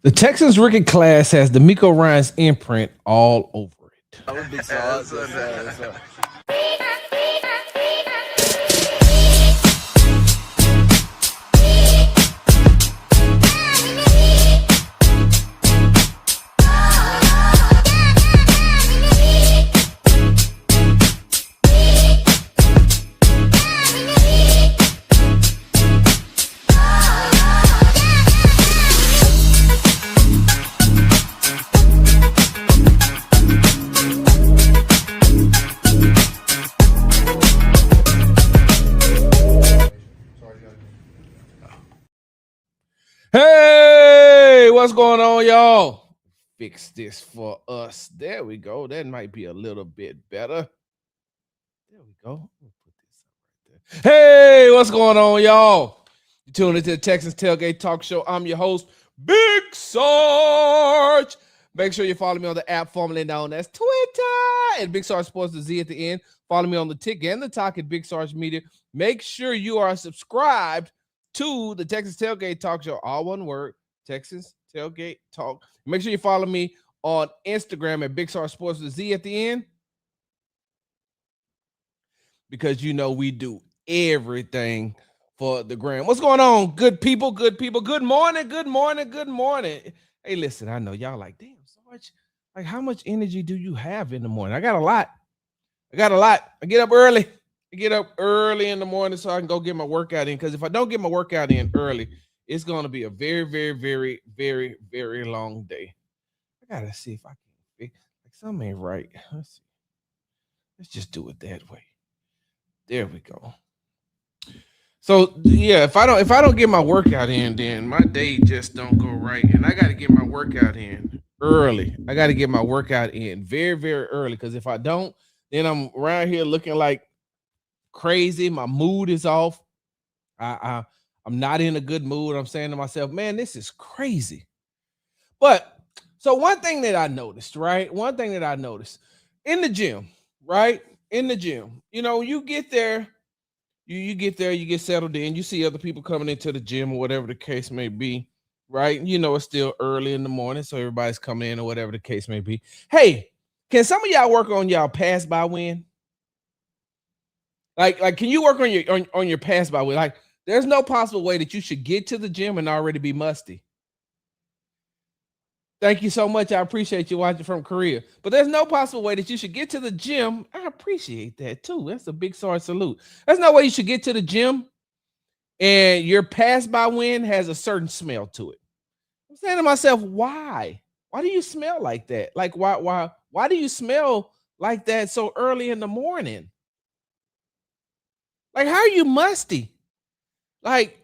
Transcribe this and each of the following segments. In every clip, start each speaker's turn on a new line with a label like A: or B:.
A: The Texans rookie class has DeMeco Ryans imprint all over it.
B: That would be Sarge.
A: Hey, what's going on, y'all? Fix this for us. There we go. That might be a little bit better. There we go. We'll put this up right there. Hey, what's going on, y'all? You tuned into the Texans Tailgate Talk Show. I'm your host, Big Sarge. Make sure you follow me on the app formerly known as Twitter and Big Sarge Sports, the Z at the end. Follow me on the Tick and the Talk at Big Sarge Media. Make sure you are subscribed to the Texas Tailgate Talk Show, all one word, Texas Tailgate Talk. Make sure you follow me on Instagram at Big Sarge Sports with a Z at the end, because you know we do everything for the gram. What's going on, good people? Good people. Good morning. Good morning. Good morning. Hey, listen, I know y'all like, damn, Sarge, like how much energy do you have in the morning? I got a lot. I get up early. I get up early in the morning so I can go get my workout in, because if I don't get my workout in early, it's going to be a very, very, very, very, very long day. I got to see if I can fix, like, something ain't right. Let's see. Let's just do it that way. There we go. So, yeah, if I don't get my workout in, then my day just don't go right. And I got to get my workout in early. I got to get my workout in very, very early, because if I don't, then I'm around here looking like crazy. My mood is off. I'm not in a good mood. I'm saying to myself, man, this is crazy. But so one thing that I noticed, right? One thing that I noticed in the gym, right? In the gym, you know, you get there, you get there, you get settled in, you see other people coming into the gym or whatever the case may be, right? You know, it's still early in the morning, so everybody's coming in or whatever the case may be. Hey, can some of y'all work on y'all pass by win? Like, can you work on your pass by win? Like, there's no possible way that you should get to the gym and already be musty. Thank you so much. I appreciate you watching from Korea. But there's no possible way that you should get to the gym. I appreciate that too. That's a big Sarge salute. There's no way you should get to the gym and your pass by win has a certain smell to it. I'm saying to myself, why? Why do you smell like that? Like, why do you smell like that so early in the morning? Like, how are you musty? Like,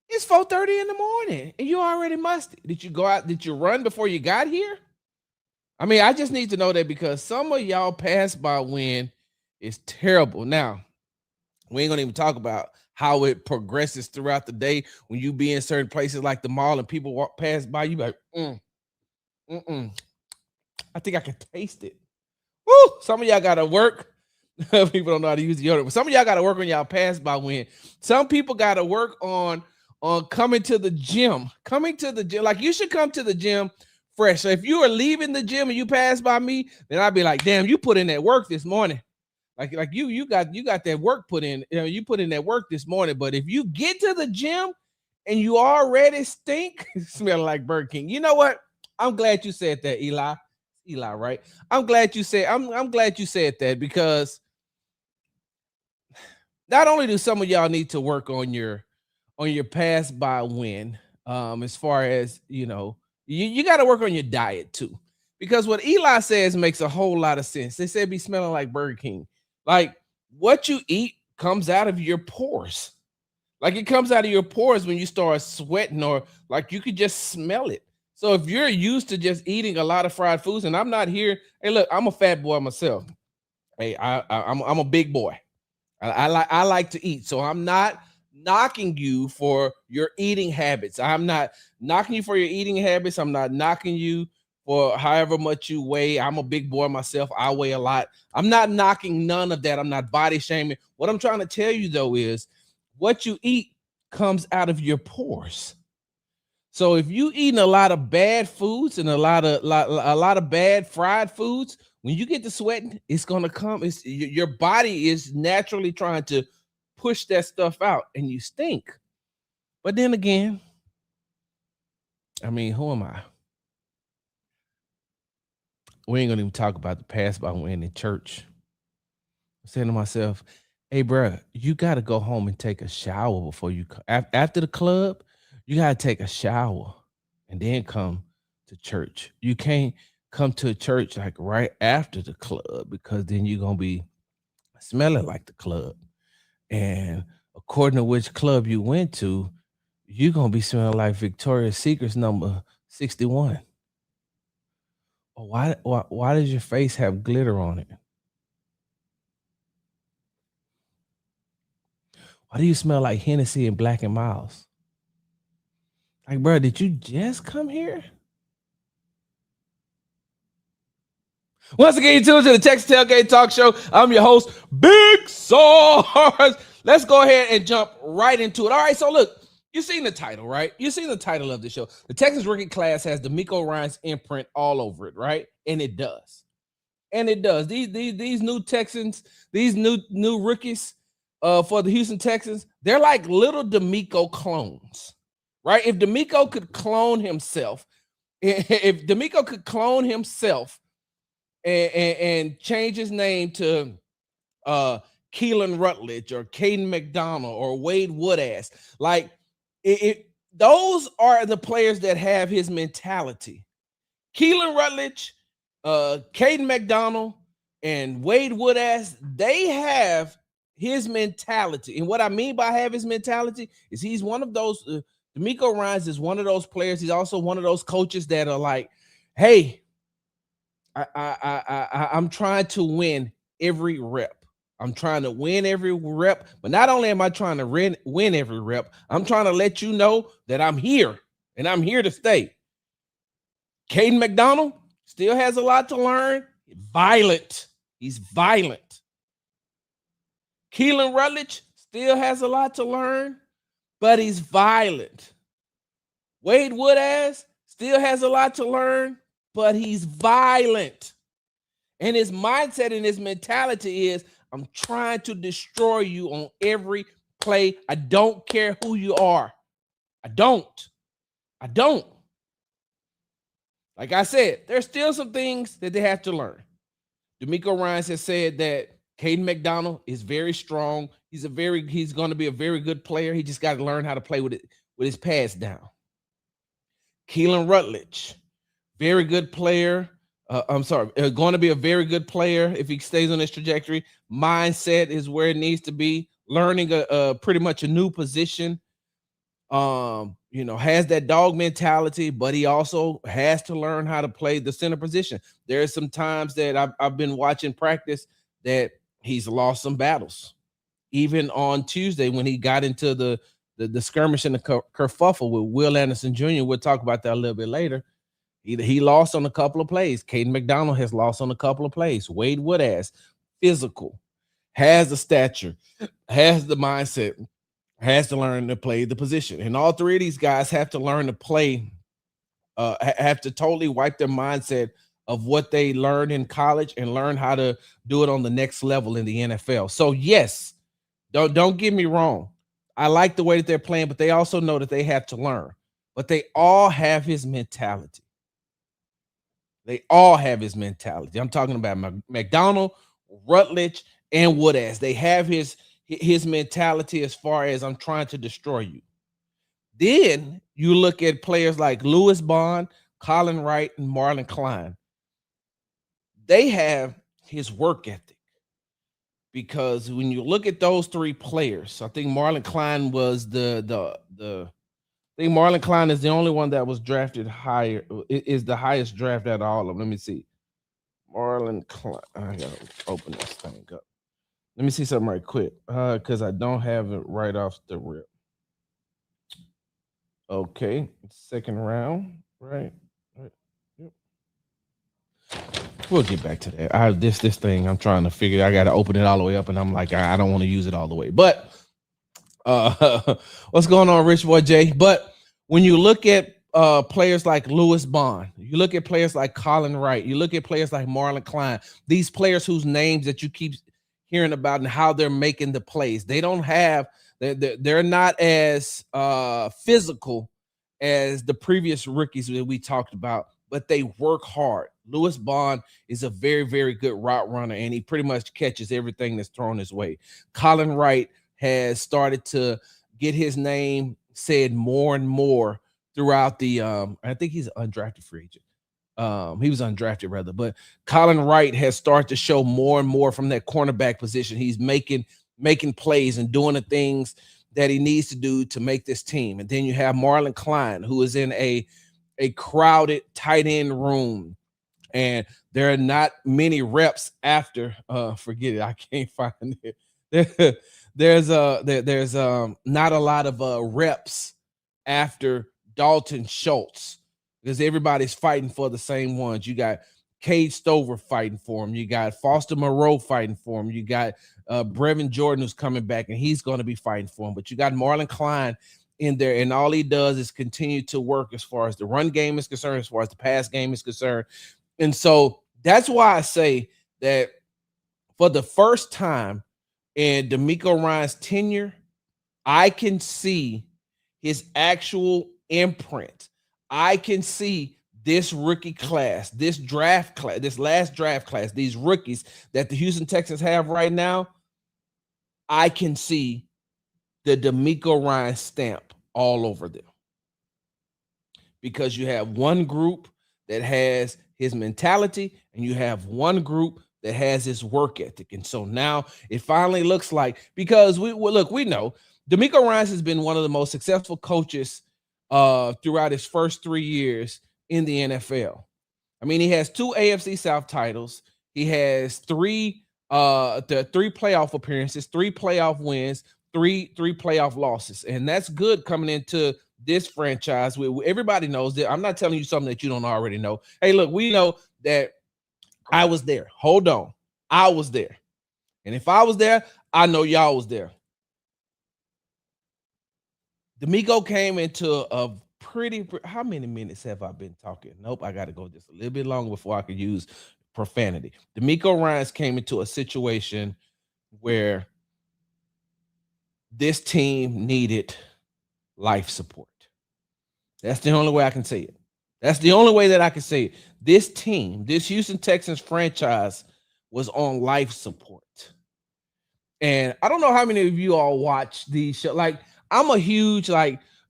A: it's 4:30 in the morning and you already musty. Did you go out? Did you run before you got here? I mean, I just need to know that, because some of y'all pass by win is terrible. Now, we ain't gonna even talk about how it progresses throughout the day when you be in certain places like the mall and people walk past by you like, I think I can taste it. Woo! Some of y'all gotta work. People don't know how to use the deodorant. But some of y'all got to work on y'all pass by win. Some people got to work on coming to the gym. Coming to the gym. Like, you should come to the gym fresh. So if you are leaving the gym and you pass by me, then I'd be like, damn, you put in that work this morning. Like you got that work put in. You know, you put in that work this morning. But if you get to the gym and you already stink, smelling like Burger King. You know what? I'm glad you said that, Eli, right? I'm glad you said that, because not only do some of y'all need to work on your pass by win, as far as, you know, you got to work on your diet too, because what Eli says makes a whole lot of sense. They said be smelling like Burger King. Like, what you eat comes out of your pores. Like, it comes out of your pores when you start sweating, or like you could just smell it. So if you're used to just eating a lot of fried foods, and I'm not here, hey, look, I'm a fat boy myself. Hey, I'm a big boy. I like to eat, so I'm not knocking you for your eating habits. I'm not knocking you for your eating habits. I'm not knocking you for however much you weigh. I'm a big boy myself. I weigh a lot. I'm not knocking none of that. I'm not body shaming. What I'm trying to tell you, though, is what you eat comes out of your pores. So if you eating a lot of bad foods and a lot of bad fried foods, when you get to sweating, it's gonna come. Your body is naturally trying to push that stuff out, and you stink. But then again, I mean, who am I? We ain't gonna even talk about the past about when in church. I'm saying to myself, hey, bro, you got to go home and take a shower before you after the club. You got to take a shower and then come to church. You can't come to church like right after the club because then you're gonna be smelling like the club. And according to which club you went to, you're gonna be smelling like Victoria's Secret's number 61. Why does your face have glitter on it? Why do you smell like Hennessy and Black and Miles? Like, bro, did you just come here? Once again, you tuned to the Texas Tailgate Talk Show. I'm your host, Big Sarge. Let's go ahead and jump right into it. All right, so look, you've seen the title, right? You've seen the title of the show. The Texas rookie class has DeMeco Ryans imprint all over it, right? And it does. And it does. These new Texans, these new rookies for the Houston Texans, they're like little DeMeco clones, right? If DeMeco could clone himself, and change his name to Keelan Rutledge or Caden McDonald or Wade Woodass, like those are the players that have his mentality. Keelan Rutledge, Caden McDonald, and Wade Woodass, they have his mentality. And what I mean by have his mentality is he's one of those, DeMeco Ryans is one of those players. He's also one of those coaches that are like, hey, I'm trying to win every rep. I'm trying to win every rep, but not only am I trying to win every rep, I'm trying to let you know that I'm here and I'm here to stay. Caden McDonald still has a lot to learn. Violent. He's violent. Keelan Rutledge still has a lot to learn, but he's violent. Wade Woodass still has a lot to learn, but he's violent. And his mindset and his mentality is, I'm trying to destroy you on every play. I don't care who you are. I don't. Like I said, there's still some things that they have to learn. DeMeco Ryans has said that Caden McDonald is very strong. He's going to be a very good player. He just got to learn how to play with his pads down. Keelan Rutledge, very good player. Going to be a very good player if he stays on this trajectory. Mindset is where it needs to be. Learning pretty much a new position. Has that dog mentality, but he also has to learn how to play the center position. There are some times that I've been watching practice that he's lost some battles. Even on Tuesday when he got into the skirmish and the kerfuffle with Will Anderson Jr., we'll talk about that a little bit later. He lost on a couple of plays. Caden McDonald has lost on a couple of plays. Wade Woodass, physical, has the stature, has the mindset, has to learn to play the position. And all three of these guys have to learn to play, have to totally wipe their mindset of what they learned in college and learn how to do it on the next level in the NFL. So yes, don't get me wrong. I like the way that they're playing, but they also know that they have to learn. But they all have his mentality. They all have his mentality. I'm talking about McDonald, Rutledge, and Woodass. They have his mentality as far as I'm trying to destroy you. Then you look at players like Lewis Bond, Colin Wright, and Marlon Klein. They have his work ethic. Because when you look at those three players, I think Marlon Klein was I think Marlon Klein is the only one that was drafted higher. It is the highest draft out of all of them. Let me see. Marlon Klein. I gotta open this thing up. Let me see something right quick. Because I don't have it right off the rip. Okay, second round, right? Yep. We'll get back to that. This thing I'm trying to figure. I got to open it all the way up, and I'm like, I don't want to use it all the way. But what's going on, Rich Boy Jay? But when you look at players like Lewis Bond. You look at players like Colin Wright. You look at players like Marlon Klein. These players whose names that you keep hearing about and how they're making the plays. They don't have. They're not as physical as the previous rookies that we talked about, but they work hard. Lewis Bond is a very, very good route runner, and he pretty much catches everything that's thrown his way. Colin Wright has started to get his name said more and more throughout the I think he's an undrafted free agent. He was undrafted rather, but Colin Wright has started to show more and more from that cornerback position. He's making plays and doing the things that he needs to do to make this team. And then you have Marlon Klein, who is in a crowded tight end room, and there are not many reps after. Forget it, I can't find it. There's not a lot of reps after Dalton Schultz, because everybody's fighting for the same ones. You got Cade Stover fighting for him. You got Foster Moreau fighting for him. You got Brevin Jordan, who's coming back, and he's going to be fighting for him. But you got Marlon Klein in there, and all he does is continue to work as far as the run game is concerned, as far as the pass game is concerned. And so that's why I say that for the first time in DeMeco Ryans' tenure, I can see his actual imprint. I can see this rookie class, this draft class, this last draft class, these rookies that the Houston Texans have right now. I can see the DeMeco Ryans stamp all over them, because you have one group that has his mentality and you have one group that has his work ethic. And so now it finally looks like, because we know DeMeco Ryans has been one of the most successful coaches throughout his first 3 years in the NFL. I mean, he has 2 AFC South titles. He has three playoff appearances, 3 playoff wins, three playoff losses. And that's good coming into this franchise. Everybody knows that. I'm not telling you something that you don't already know. Hey, look, we know that I was there. Hold on. I was there. And if I was there, I know y'all was there. DeMeco came into a how many minutes have I been talking? Nope, I got to go just a little bit longer before I could use profanity. DeMeco Ryans came into a situation where this team needed life support. That's the only way I can say it. That's the only way that I can say it. This team, this Houston Texans franchise, was on life support. And I don't know how many of you all watch these shows. Like, I'm a huge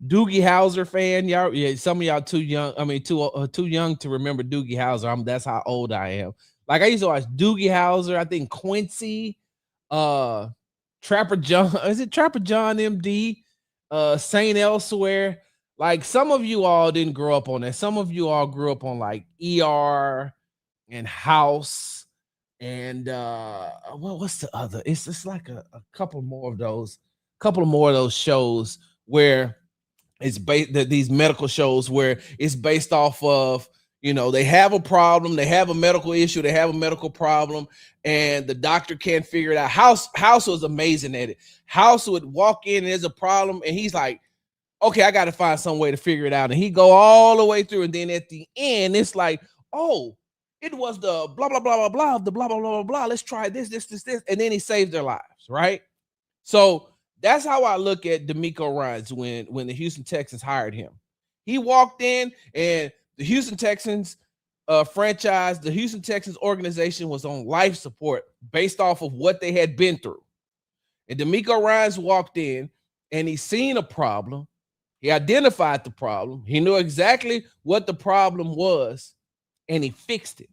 A: Doogie Howser fan. Y'all, yeah, some of y'all too young. I mean, too young to remember Doogie Howser. That's how old I am. Like, I used to watch Doogie Howser. I think Quincy, Trapper John. Is it Trapper John MD? Saint Elsewhere. Like, some of you all didn't grow up on that. Some of you all grew up on like ER and House and what's the other? It's like a couple more of those shows where it's based, these medical shows where it's based off of, they have a problem, they have a medical issue, they have a medical problem, and the doctor can't figure it out. House was amazing at it. House would walk in and there's a problem, and he's like, okay, I got to find some way to figure it out. And he go all the way through, and then at the end, it's like, oh, it was the blah, blah, blah, blah, blah, the blah, blah, blah, blah, blah. Let's try this. And then he saves their lives, right? So that's how I look at DeMeco Ryans when the Houston Texans hired him. He walked in, and the Houston Texans franchise, the Houston Texans organization was on life support based off of what they had been through. And DeMeco Ryans walked in, and he seen a problem. He identified the problem. He knew exactly what the problem was, and he fixed it.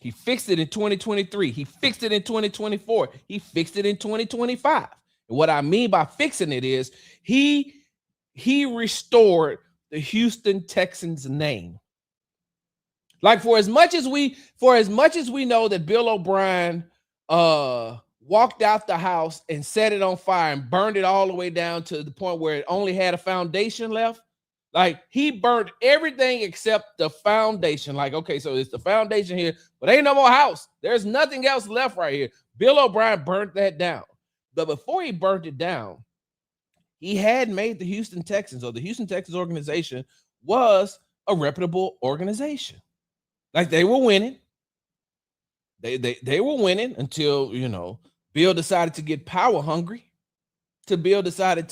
A: He fixed it in 2023. He fixed it in 2024. He fixed it in 2025. And what I mean by fixing it is he restored the Houston Texans name. Like, for as much as we know that Bill O'Brien walked out the house and set it on fire and burned it all the way down to the point where it only had a foundation left. Like, he burnt everything except the foundation. Like, okay, so it's the foundation here, but ain't no more house. There's nothing else left right here. Bill O'Brien burnt that down. But before he burnt it down, he had made the Houston Texans, or the Houston Texans organization, was a reputable organization. Like they were winning. They were winning until, Bill decided to get power hungry. To Bill decided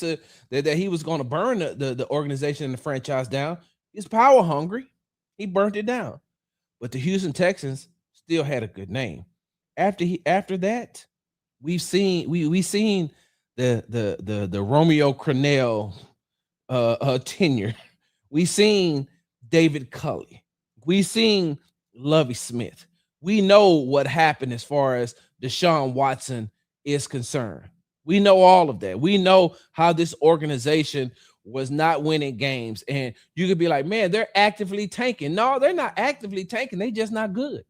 A: that he was going to burn the organization and the franchise down. He's power hungry. He burnt it down. But the Houston Texans still had a good name. After that, we've seen the Romeo Crennel tenure. We seen David Culley. We seen Lovie Smith. We know what happened as far as Deshaun Watson is concerned. We know all of that. We know how this organization was not winning games. And you could be like, man, they're actively tanking. No, they're not actively tanking. They just not good.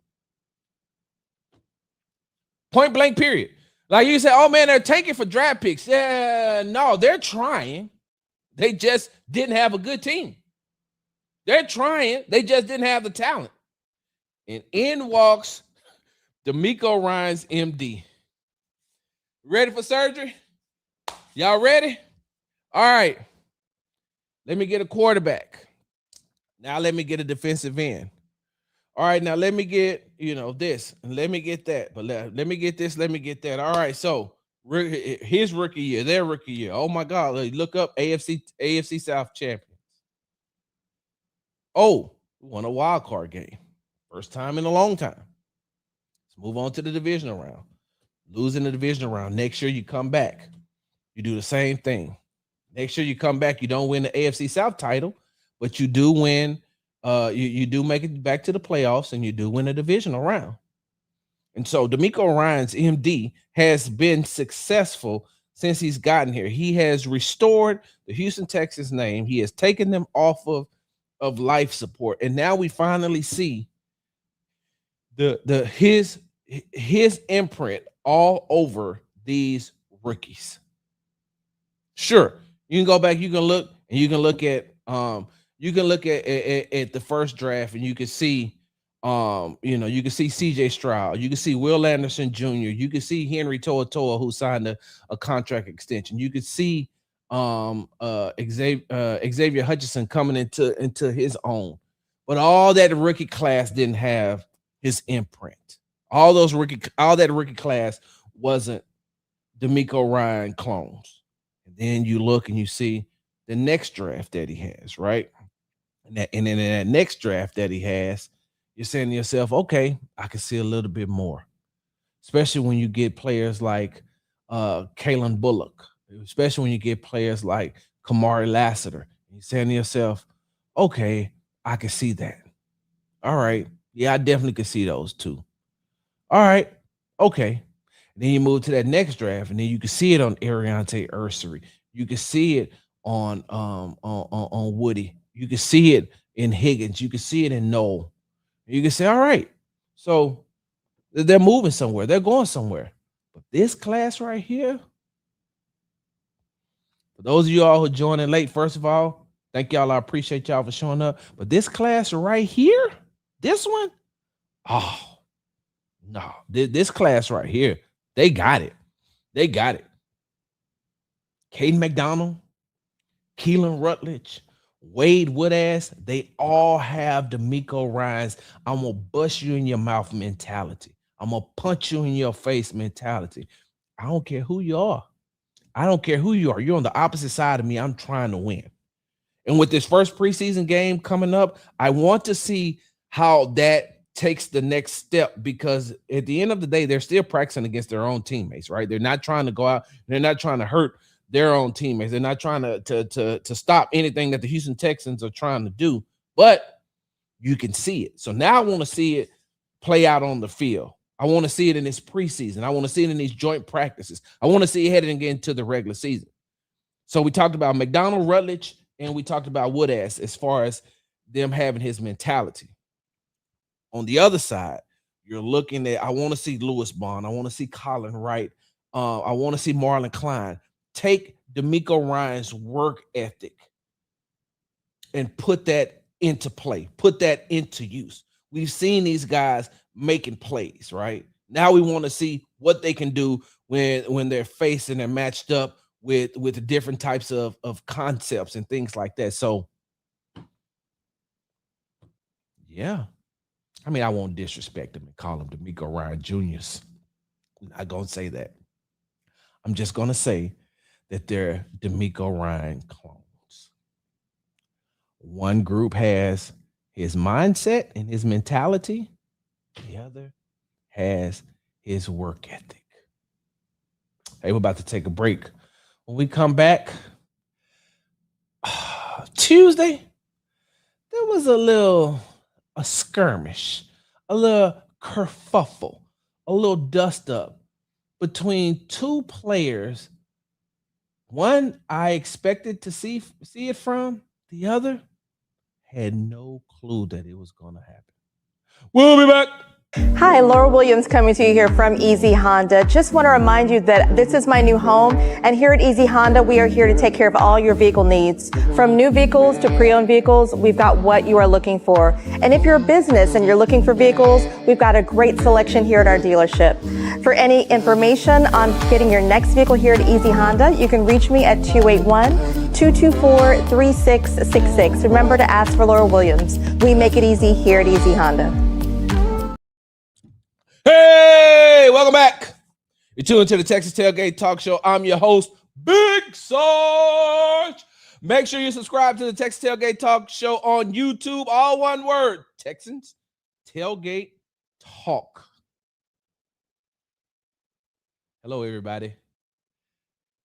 A: Point blank, period. Like you say, oh, man, they're tanking for draft picks. Yeah, no, they're trying. They just didn't have a good team. They're trying. They just didn't have the talent. And in walks DeMeco Ryans, MD. Ready for surgery? Y'all ready? All right. Let me get a quarterback. Now let me get a defensive end. All right, now let me get, this, and let me get that. But let me get this, let me get that. All right, so his rookie year, their rookie year. Oh, my God. Look up AFC South champions. Oh, we won a wild card game. First time in a long time. Let's move on to the divisional round. Losing the divisional round. Next year, you come back. You do the same thing. Next year, you come back. You don't win the AFC South title, but you do win. You do make it back to the playoffs, and you do win a divisional round. And so DeMeco Ryans, MD, has been successful since he's gotten here. He has restored the Houston Texans name. He has taken them off of life support, and now we finally see his imprint all over these rookies. Sure, you can go back, you can look, and you can look at at the first draft, and you can see you can see CJ Stroud, you can see Will Anderson Jr., you can see Henry To'oTo'o, who signed a contract extension. You could see Xavier Hutchinson coming into his own. But all that rookie class didn't have his imprint. All that rookie class wasn't DeMeco Ryan clones. And then you look and you see the next draft that he has, right? And then in that next draft that he has, you're saying to yourself, okay, I can see a little bit more. Especially when you get players like Kalen Bullock, especially when you get players like Kamari Lassiter. You're saying to yourself, okay, I can see that. All right. Yeah, I definitely could see those too. All right. Okay. And then you move to that next draft, and then you can see it on Ariante Ursery. You can see it on Woody. You can see it in Higgins. You can see it in Noel. You can say, all right, so they're moving somewhere. They're going somewhere. But this class right here, for those of you all who joined in late, first of all, thank y'all. I appreciate y'all for showing up. But this class right here, this one, oh, no. This class right here, they got it. They got it. Caden McDonald, Keelan Rutledge, Wade Woodass, they all have DeMeco Ryans. I'm going to bust you in your mouth mentality. I'm going to punch you in your face mentality. I don't care who you are. I don't care who you are. You're on the opposite side of me. I'm trying to win. And with this first preseason game coming up, I want to see how that takes the next step, because at the end of the day, they're still practicing against their own teammates, right? They're not trying to go out. They're not trying to hurt their own teammates. They're not trying to stop anything that the Houston Texans are trying to do, but you can see it. So now I want to see it play out on the field. I want to see it in this preseason. I want to see it in these joint practices. I want to see it heading into the regular season. So we talked about McDonald, Rutledge, and we talked about Woodass as far as them having his mentality. On the other side, you're looking at, I want to see Lewis Bond. I want to see Colin Wright. I want to see Marlon Klein. Take DeMeco Ryans' work ethic and put that into play, put that into use. We've seen these guys making plays, right? Now we want to see what they can do when they're facing and matched up with different types of concepts and things like that. So Yeah. I mean, I won't disrespect him and call him DeMeco Ryan Jr.'s. I'm not going to say that. I'm just going to say that they're DeMeco Ryan clones. One group has his mindset and his mentality. The other has his work ethic. Hey, we're about to take a break. When we come back, Tuesday, there was a skirmish, a little kerfuffle, a little dust up between two players. One I expected to see it from, the other had no clue that it was going to happen. We'll be back.
B: Hi, Laura Williams coming to you here from Easy Honda. Just want to remind you that this is my new home, and here at Easy Honda, we are here to take care of all your vehicle needs. From new vehicles to pre-owned vehicles, we've got what you are looking for. And if you're a business and you're looking for vehicles, we've got a great selection here at our dealership. For any information on getting your next vehicle here at Easy Honda, you can reach me at 281-224-3666. Remember to ask for Laura Williams. We make it easy here at Easy Honda.
A: Hey, welcome back. You're tuned to the Texas Tailgate Talk Show. I'm your host, Big Sarge. Make sure you subscribe to the Texas Tailgate Talk Show on YouTube. All one word, Texans Tailgate Talk. Hello, everybody.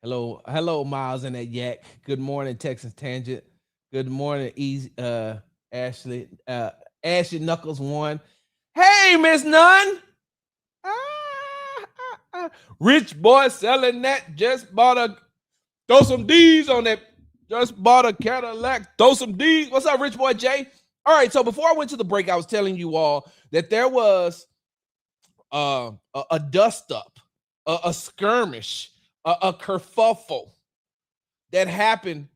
A: Hello, Miles and that yak. Good morning, Texas Tangent. Good morning, Ashley. Ashley Knuckles 1. Hey, Miss Nunn. Rich boy selling that. Just bought throw some D's on that. Just bought a Cadillac. Throw some D's. What's up, Rich boy Jay? All right. So before I went to the break, I was telling you all that there was a dust up, a skirmish, a kerfuffle that happened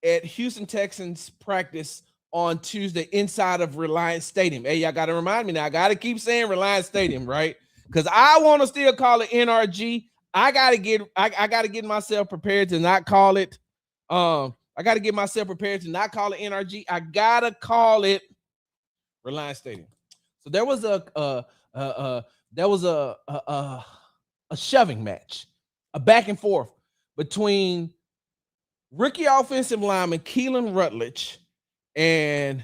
A: at Houston Texans practice on Tuesday inside of Reliance Stadium. Hey, y'all got to remind me now. I got to keep saying Reliance Stadium, right? Because I want to still call it NRG. I gotta get myself prepared to not call it. I gotta get myself prepared to not call it NRG. I gotta call it Reliance Stadium. So there was a shoving match, a back and forth between rookie offensive lineman Keelan Rutledge and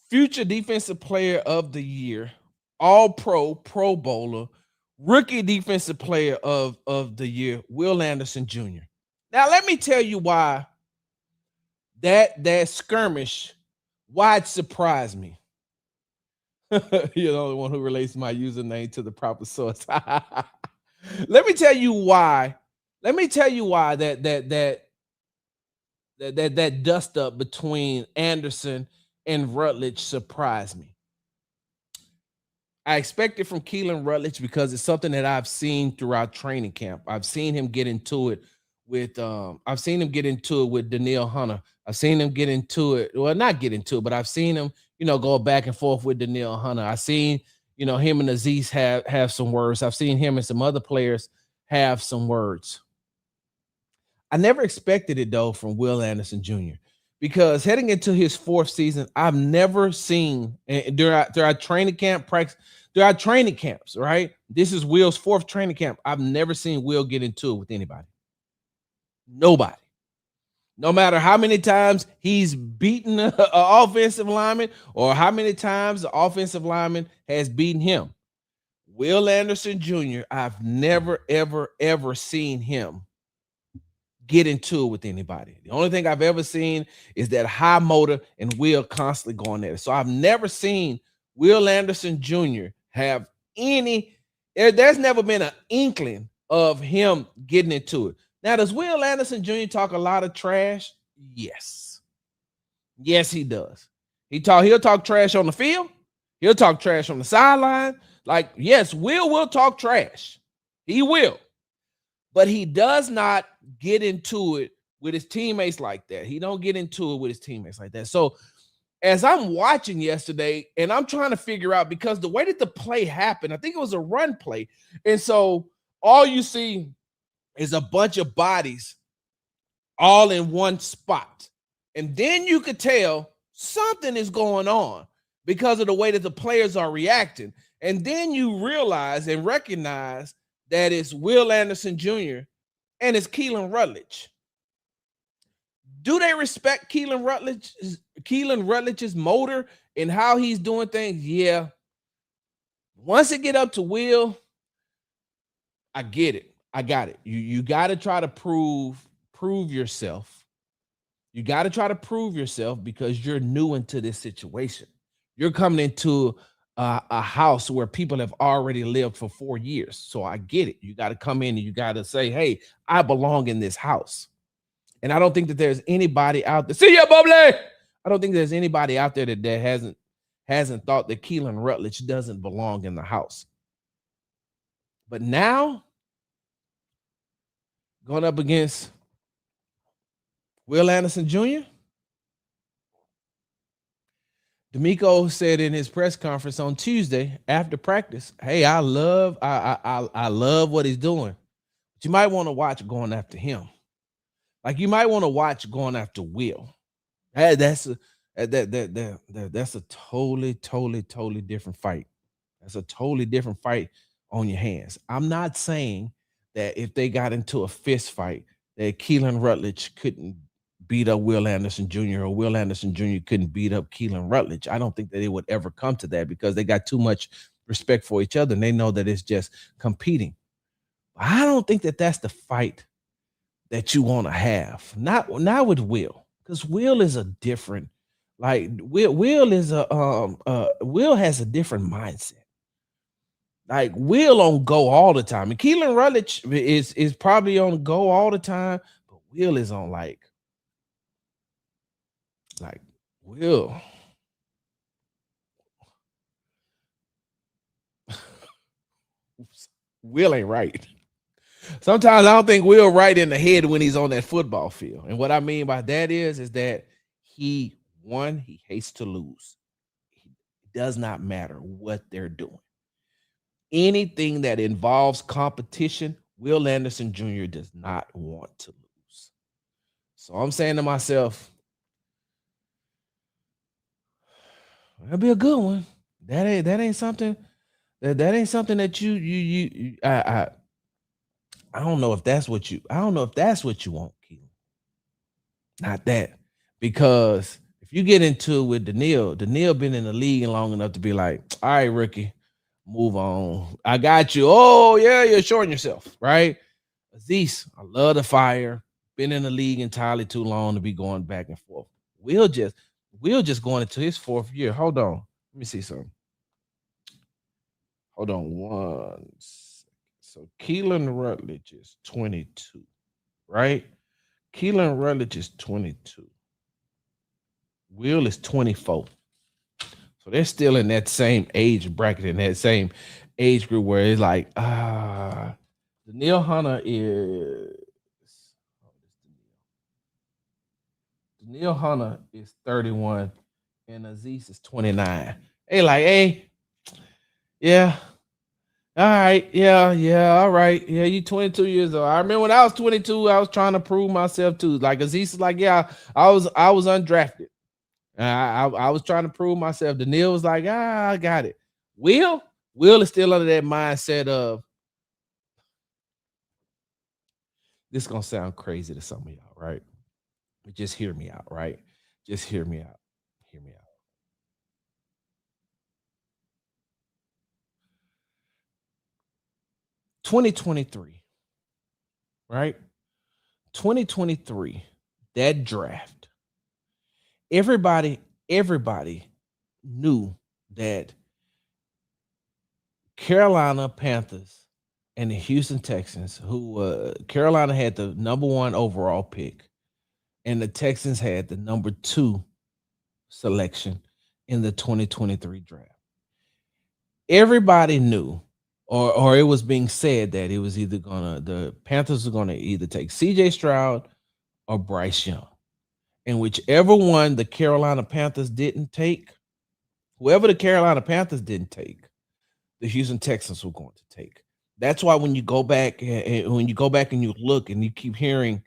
A: future defensive player of the year, All-Pro, Pro Bowler, rookie defensive player of the year, Will Anderson Jr. Now, let me tell you why that skirmish, why it surprised me. You're the only one who relates my username to the proper source. Let me tell you why. That dust up between Anderson and Rutledge surprised me. I expect it from Keelan Rutledge because it's something that I've seen throughout training camp. I've seen him get into it with Danielle Hunter. I've seen him get into it. Well, not get into it, but I've seen him, go back and forth with Danielle Hunter. I've seen, him and Aziz have some words. I've seen him and some other players have some words. I never expected it, though, from Will Anderson Jr. because heading into his fourth season, I've never seen during our training camp practice, through our training camps, right? This is Will's fourth training camp. I've never seen Will get into it with anybody. Nobody. No matter how many times he's beaten an offensive lineman or how many times the offensive lineman has beaten him. Will Anderson Jr., I've never, ever, ever seen him get into it with anybody. The only thing I've ever seen is that high motor and Will constantly going at it. So I've never seen Will Anderson Jr. have there's never been an inkling of him getting into it. Now, does Will Anderson Jr. talk a lot of trash? Yes. Yes, he does. He'll talk trash on the field. He'll talk trash on the sideline. Like, yes, Will talk trash. He will. But he does not get into it with his teammates like that. He don't get into it with his teammates like that. So as I'm watching yesterday and I'm trying to figure out, because the way that the play happened, I think it was a run play. And so all you see is a bunch of bodies all in one spot. And then you could tell something is going on because of the way that the players are reacting. And then you realize and recognize that it's Will Anderson Jr. and it's Keelan Rutledge. Do they respect Keelan Rutledge's motor and how he's doing things? Yeah. Once it get up to Will, I get it. I got it. You got to try to prove yourself. You got to try to prove yourself because you're new into this situation. You're coming into a house where people have already lived for 4 years. So I get it. You got to come in and you got to say, hey, I belong in this house. And I don't think that there's anybody out there. See ya, Bubbly. I don't think there's anybody out there that hasn't thought that Keelan Rutledge doesn't belong in the house. But now, going up against Will Anderson Jr., DeMeco said in his press conference on Tuesday after practice, hey, I love what he's doing. But you might want to watch going after him. Like you might want to watch going after Will. That's a totally different fight. That's a totally different fight on your hands. I'm not saying that if they got into a fist fight, that Keelan Rutledge couldn't beat up Will Anderson Jr. or Will Anderson Jr. couldn't beat up Keelan Rutledge. I don't think that it would ever come to that because they got too much respect for each other and they know that it's just competing. I don't think that that's the fight that you want to have. Not with Will, because Will is a different, like Will is Will has a different mindset. Like Will on go all the time. And Keelan Rutledge is probably on go all the time, but Will is on like Will. Will ain't right. Sometimes I don't think Will right in the head when he's on that football field. And what I mean by that is that he hates to lose. It does not matter what they're doing. Anything that involves competition, Will Anderson Jr. does not want to lose. So I'm saying to myself, that'll be a good one. That ain't something that I don't know if that's what you want, Keelan. Not that. Because if you get into it with Daniil been in the league long enough to be like, all right, rookie, move on. I got you. Oh, yeah, you're shorting yourself, right? Aziz, I love the fire. Been in the league entirely too long to be going back and forth. Will just going into his 4th year. Hold on. Let me see something. Hold on one second. So Keelan Rutledge is 22, right? Keelan Rutledge is 22. Will is 24. So they're still in that same age bracket, in that same age group where it's like, Daniil Hunter is 31 and Aziz is 29. Hey, yeah. All right, yeah, all right. Yeah, you 22 years old. I remember when I was 22, I was trying to prove myself too. Like Aziz is like, yeah, I was undrafted. I was trying to prove myself. Daniil was like, I got it. Will is still under that mindset of, this is gonna sound crazy to some of y'all, right? But just hear me out, right? Just hear me out. Hear me out. 2023, right? 2023, that draft. Everybody knew that Carolina Panthers and the Houston Texans, who Carolina had the number 1 overall pick, and the Texans had the number 2 selection in the 2023 draft. Everybody knew, or it was being said that it was either the Panthers were gonna either take CJ Stroud or Bryce Young. And whichever one the Carolina Panthers didn't take, whoever the Carolina Panthers didn't take, the Houston Texans were going to take. That's why when you go back and you look and you keep hearing,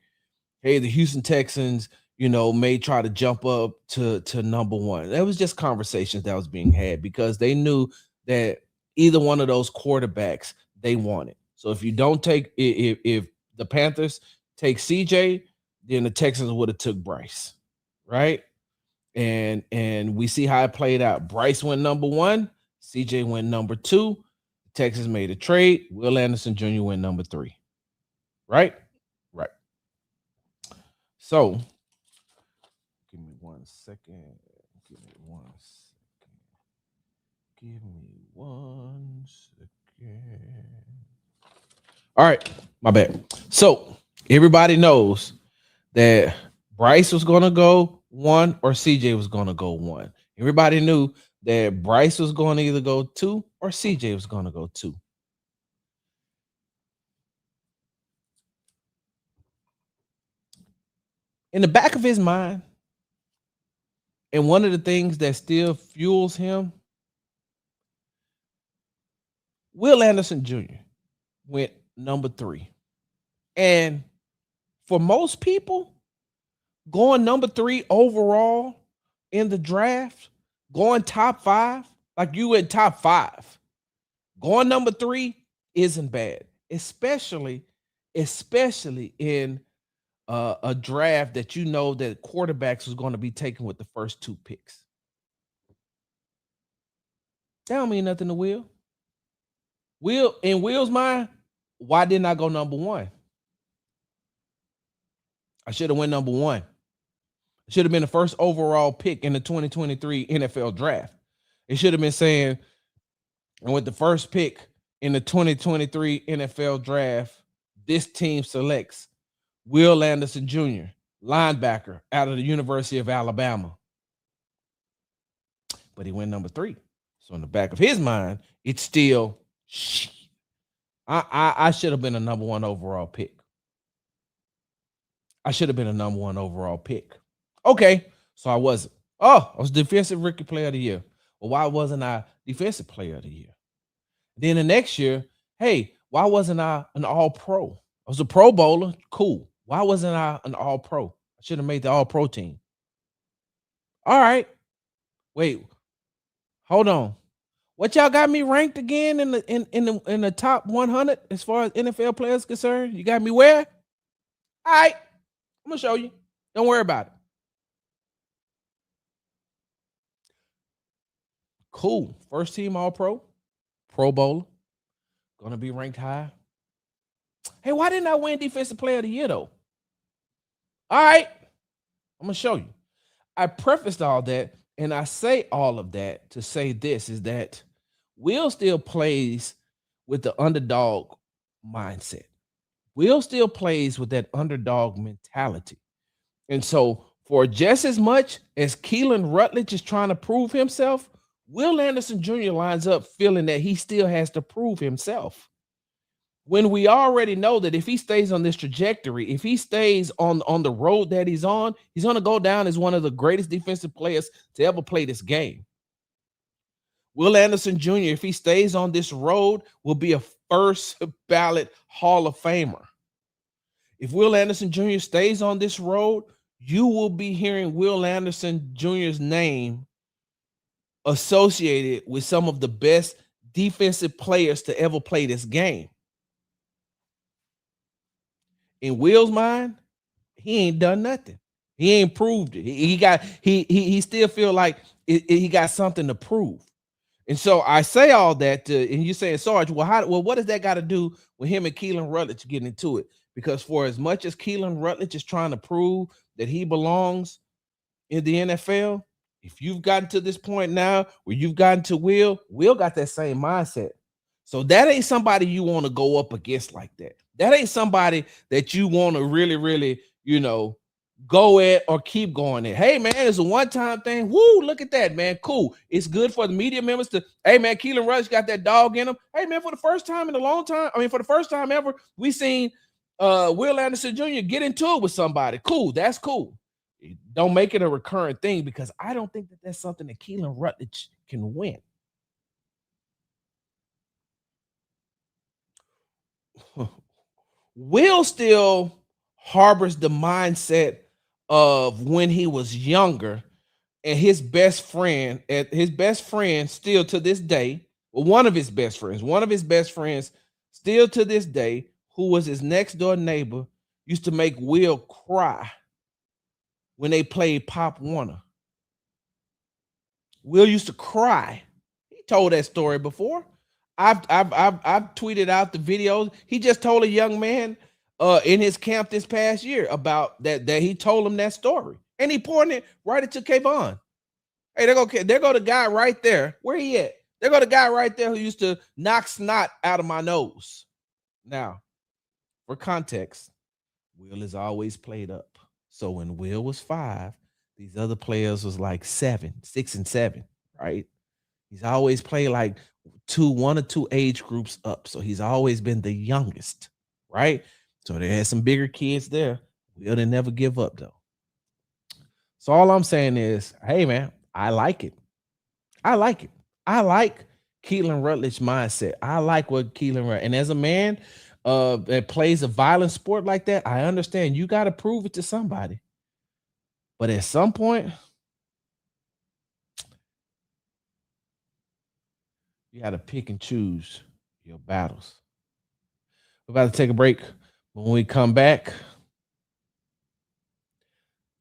A: hey, the Houston Texans, may try to jump up to number one. That was just conversations that was being had because they knew that either one of those quarterbacks they wanted. So if you don't take if the Panthers take CJ, then the Texans would have took Bryce, right? And we see how it played out. Bryce went number one, CJ went number two. Texas made a trade. Will Anderson Jr. went number three. Right? Right. So give me 1 second. Give me 1 second. Give me 1 second. All right, my bad. So everybody knows that Bryce was going to go one or CJ was going to go one. Everybody knew that Bryce was going to either go two or CJ was going to go two. In the back of his mind, and one of the things that still fuels him, Will Anderson Jr. went number three. And for most people, going number three overall in the draft, going top five, like you went top five, going number three isn't bad, especially in a draft that that quarterbacks was going to be taken with the first two picks. That don't mean nothing to Will. In Will's mind, why didn't I go number one? I should have went number one. It should have been the first overall pick in the 2023 NFL draft. It should have been saying, and with the first pick in the 2023 NFL draft, this team selects Will Anderson Jr., linebacker out of the University of Alabama. But he went number three. So in the back of his mind, it's still, I should have been a number one overall pick. I should have been a number one overall pick. Okay, so I wasn't. Oh, I was defensive rookie player of the year. Well, why wasn't I defensive player of the year? Then the next year, hey, why wasn't I an all-pro? I was a pro bowler. Cool. Why wasn't I an all-pro? I should have made the all-pro team. All right. Wait. Hold on. What y'all got me ranked again in the top 100 as far as NFL players concerned? You got me where? All right. I'm gonna show you. Don't worry about it. Cool. First team all-pro, pro bowler, gonna be ranked high. Hey, why didn't I win defensive player of the year though? All right. I'm gonna show you. I prefaced all that, and I say all of that to say this is that Will still plays with the underdog mindset. Will still plays with that underdog mentality. And so for just as much as Keelan Rutledge is trying to prove himself, Will Anderson Jr. lines up feeling that he still has to prove himself. When we already know that if he stays on this trajectory, if he stays on the road that he's going to go down as one of the greatest defensive players to ever play this game. Will Anderson Jr., if he stays on this road, will be a first ballot Hall of Famer. If Will Anderson Jr. stays on this road, you will be hearing Will Anderson Jr.'s name associated with some of the best defensive players to ever play this game. In Will's mind, he ain't done nothing. He ain't proved it. He still feel like he got something to prove. And so I say all that and you're saying, Sarge, what does that got to do with him and Keelan Rutledge getting into it? Because for as much as Keelan Rutledge is trying to prove that he belongs in the NFL, if you've gotten to this point now where you've gotten to Will got that same mindset. So that ain't somebody you want to go up against like that. That ain't somebody that you want to really, really, go at or keep going at. Hey, man, it's a one-time thing. Woo, look at that, man. Cool. It's good for the media members to, hey, man, Keelan Rutledge got that dog in him. Hey, man, for the first time ever, we seen Will Anderson Jr. get into it with somebody. Cool. That's cool. Don't make it a recurrent thing because I don't think that that's something that Keelan Rutledge can win. Will still harbors the mindset of when he was younger, and his best friend, still to this day, well, one of his best friends, still to this day, who was his next door neighbor, used to make Will cry when they played Pop Warner. Will used to cry. He told that story before. I've tweeted out the videos. He just told a young man in his camp this past year about that he told him that story, and he pointed right into Kayvon. Hey, there go the guy right there. Where he at? There go the guy right there who used to knock snot out of my nose. Now, for context, Will is always played up. So when Will was 5, these other players was like 7, 6, and 7, right? He's always played like 1 or 2 age groups up. So he's always been the youngest, right? So there had some bigger kids there. Will didn't never give up though. So all I'm saying is, hey man, I like it. I like Keelan Rutledge's mindset. I like what Keelan, and as a man that plays a violent sport like that, I understand you got to prove it to somebody. But at some point, you got to pick and choose your battles. We're about to take a break. When we come back,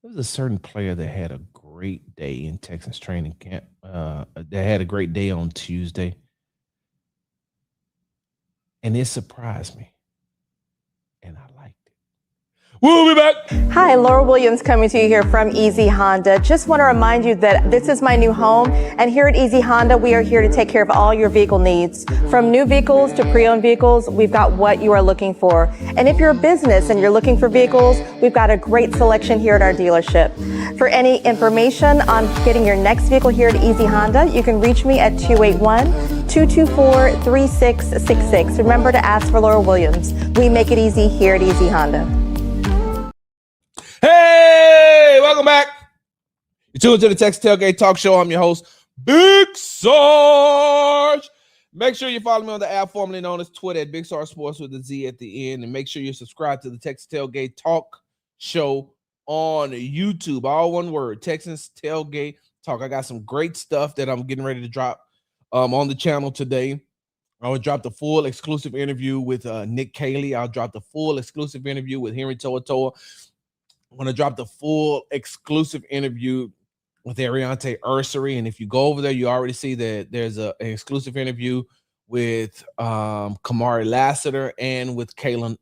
A: there was a certain player that had a great day in Texas training camp. That had a great day on Tuesday. And it surprised me. And I liked it. We'll be back.
B: Hi, Laura Williams coming to you here from Easy Honda. Just want to remind you that this is my new home, and here at Easy Honda, we are here to take care of all your vehicle needs. From new vehicles to pre-owned vehicles, we've got what you are looking for. And if you're a business and you're looking for vehicles, we've got a great selection here at our dealership. For any information on getting your next vehicle here at Easy Honda, you can reach me at 281-224-3666. Remember to ask for Laura Williams. We make it easy here at Easy Honda.
A: Hey, welcome back. You're tuned to the Texas Tailgate Talk Show. I'm your host, Big Sarge. Make sure you follow me on the app formerly known as Twitter at Big Sarge Sports with a Z at the end. And make sure you subscribe to the Texas Tailgate Talk Show on YouTube. All one word, Texas Tailgate Talk. I got some great stuff that I'm getting ready to drop on the channel today. I will drop the full exclusive interview with Nick Cayley. I'll drop the full exclusive interview with Henry Toa. I'm going to drop the full exclusive interview with Ariante Ursery. And if you go over there, you already see that there's an exclusive interview with Kamari Lassiter and with Caden,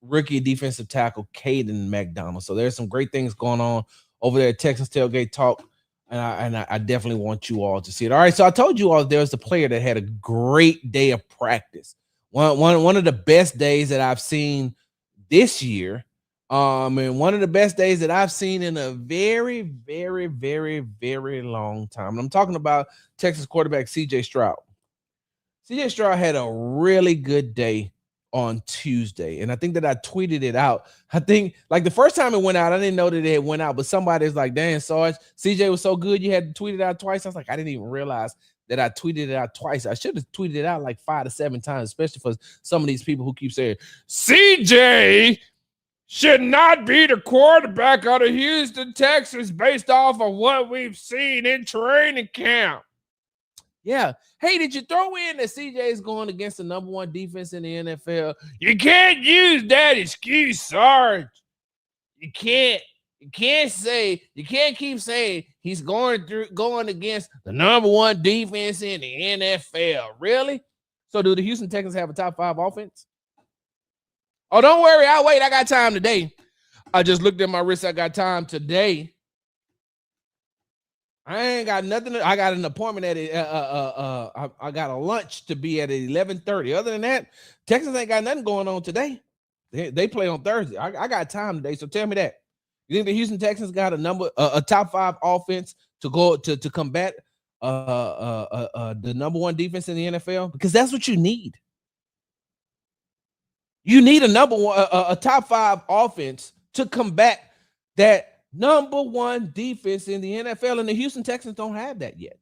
A: rookie defensive tackle Caden McDonald. So there's some great things going on over there at Texas Tailgate Talk. And I definitely want you all to see it. All right, so I told you all there was a player that had a great day of practice. One of the best days that I've seen this year, and one of the best days that I've seen in a very, very, very, very long time. And I'm talking about Texas quarterback C.J. Stroud. C.J. Stroud had a really good day on Tuesday, and I think that I tweeted it out. I think like the first time it went out, I didn't know that it went out, but somebody's like, "Damn, Sarge, C.J. was so good, you had to tweet it out twice." I was like, I didn't even realize that I tweeted it out twice. I should have tweeted it out like 5 to 7 times, especially for some of these people who keep saying C.J. should not be the quarterback of the Houston Texans based off of what we've seen in training camp. Yeah. Hey, did you throw in that CJ is going against the number 1 defense in the NFL? You can't use that excuse, Sarge. You can't keep saying he's going against the number 1 defense in the NFL. Really? So do the Houston Texans have a top 5 offense? Oh, don't worry. I'll wait. I got time today. I just looked at my wrist. I got time today. I ain't got nothing. I got an appointment at I got a lunch to be at 11:30. Other than that, Texans ain't got nothing going on today. They play on Thursday. I got time today. So tell me that. You think the Houston Texans got a top 5 offense to go to combat the number 1 defense in the NFL? Because that's what you need. You need a top 5 offense to combat that number 1 defense in the NFL, and the Houston Texans don't have that yet.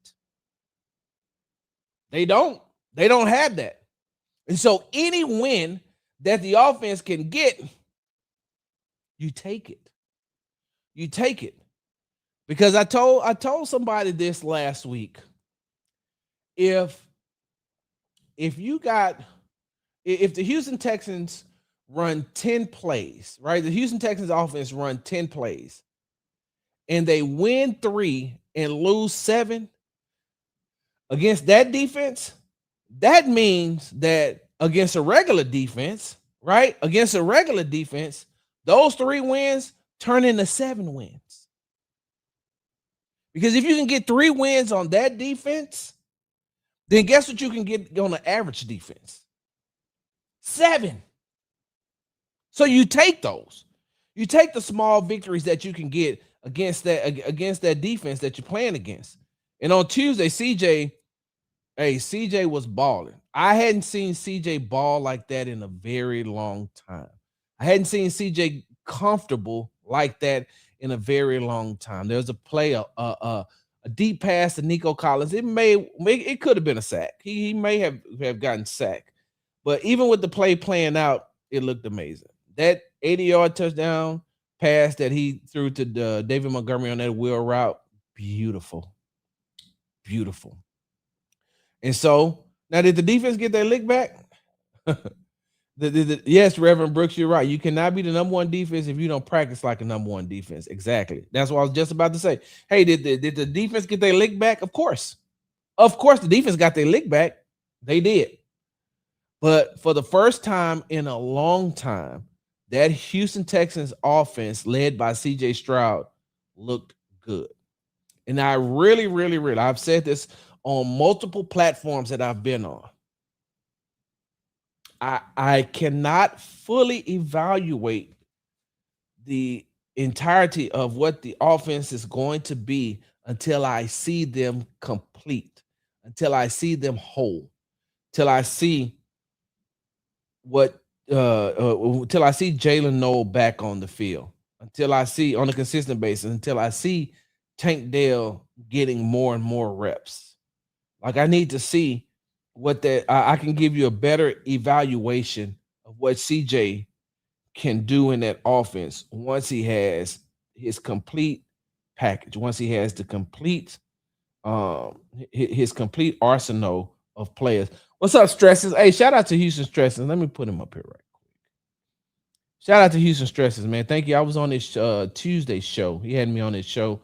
A: They don't have that. And so any win that the offense can get You take it. You take it. Because I told somebody this last week. If you got if the Houston Texans run 10 plays, right? The Houston Texans offense run 10 plays and they win 3 and lose 7 against that defense, that means that against a regular defense, right? Against a regular defense, those 3 wins turn into 7 wins. Because if you can get 3 wins on that defense, then guess what you can get on the average defense? 7. So you take those. You take the small victories that you can get against that defense that you're playing against. And on Tuesday, CJ was balling. I hadn't seen CJ ball like that in a very long time. I hadn't seen CJ comfortable like that in a very long time. There was a play, a deep pass to Nico Collins. It could have been a sack. He may have gotten sacked. But even with the play playing out, it looked amazing. That 80-yard touchdown pass that he threw to David Montgomery on that wheel route, beautiful. Beautiful. And so, now did the defense get their lick back? Yes, Reverend Brooks, you're right. You cannot be the number 1 defense if you don't practice like a number 1 defense. Exactly. That's what I was just about to say. Hey, did the defense get their lick back? Of course. Of course, the defense got their lick back. They did. But for the first time in a long time, that Houston Texans offense led by C.J. Stroud looked good. And I really, really, really, I've said this on multiple platforms that I've been on. I cannot fully evaluate the entirety of what the offense is going to be until I see them complete, until I see them whole, till I see until I see Jalen Noel back on the field, until I see on a consistent basis, until I see Tank Dell getting more and more reps. Like I need to see what that I can give you a better evaluation of what CJ can do in that offense once he has his complete package, once he has the complete his complete arsenal of players. What's up, Stresses? Hey, shout out to Houston Stresses. Let me put him up here right quick. Shout out to Houston Stresses, man. Thank you. I was on this Tuesday show. He had me on his show.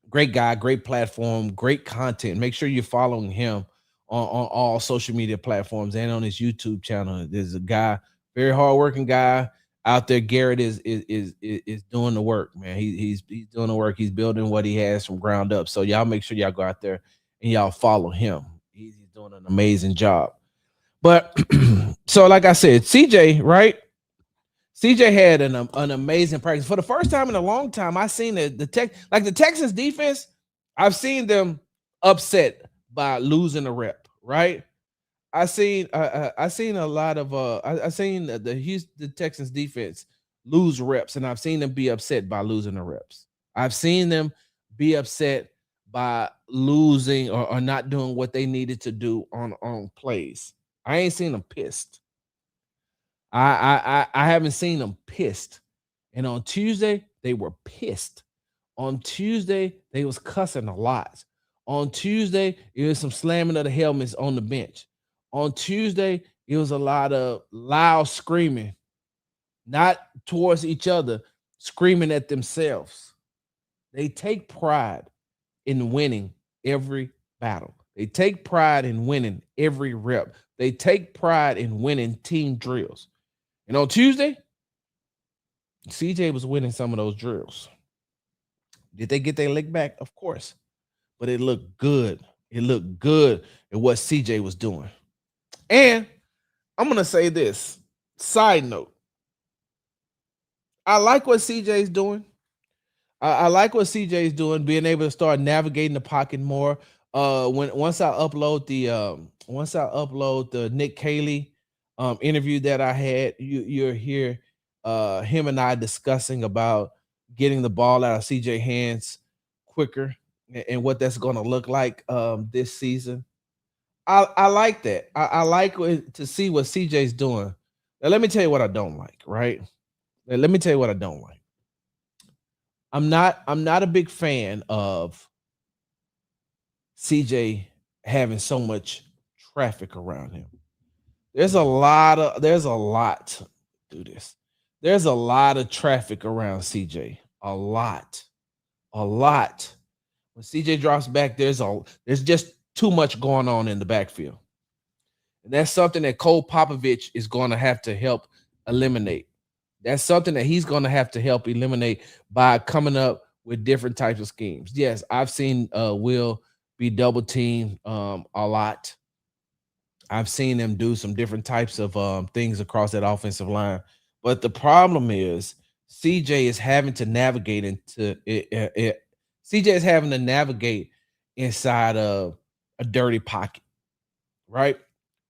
A: Great guy, great platform, great content. Make sure you're following him on all social media platforms and on his YouTube channel. There's a guy, very hardworking guy out there. Garrett is doing the work, man. He's doing the work. He's building what he has from ground up. So y'all make sure y'all go out there and y'all follow him. He's doing an amazing job. But so like I said, CJ, right? CJ had an amazing practice. For the first time in a long time, I seen the Texans defense, I've seen them upset by losing a rep, right? I seen a lot of I seen the Houston Texans defense lose reps, and I've seen them be upset by losing the reps. I've seen them be upset by losing or not doing what they needed to do on plays. I ain't seen them pissed. I haven't seen them pissed. And on Tuesday, they were pissed. On Tuesday, they was cussing a lot. On Tuesday, it was some slamming of the helmets on the bench. On Tuesday, it was a lot of loud screaming, not towards each other, screaming at themselves. They take pride in winning every battle. They take pride in winning every rep. They take pride in winning team drills. And on Tuesday, CJ was winning some of those drills. Did they get their lick back? Of course. But it looked good. It looked good at what CJ was doing. And I'm going to say this. Side note. I like what CJ's doing. I like what CJ's doing, being able to start navigating the pocket more. Once I upload the Nick Caley interview that I had, you'll hear him and I discussing about getting the ball out of CJ hands quicker and what that's going to look like this season. I like that. I like to see what CJ's doing. Now, let me tell you what I don't like, right? Let me tell you what I don't like. I'm not a big fan of CJ having so much traffic around him. There's a lot do this. There's a lot of traffic around CJ. A lot. When CJ drops back, there's just too much going on in the backfield. And that's something that Cole Popovich is going to have to help eliminate. That's something that he's going to have to help eliminate by coming up with different types of schemes. Yes, I've seen Will be double teamed a lot. I've seen them do some different types of things across that offensive line. But the problem is CJ is having to navigate into it. CJ is having to navigate inside of a dirty pocket, right?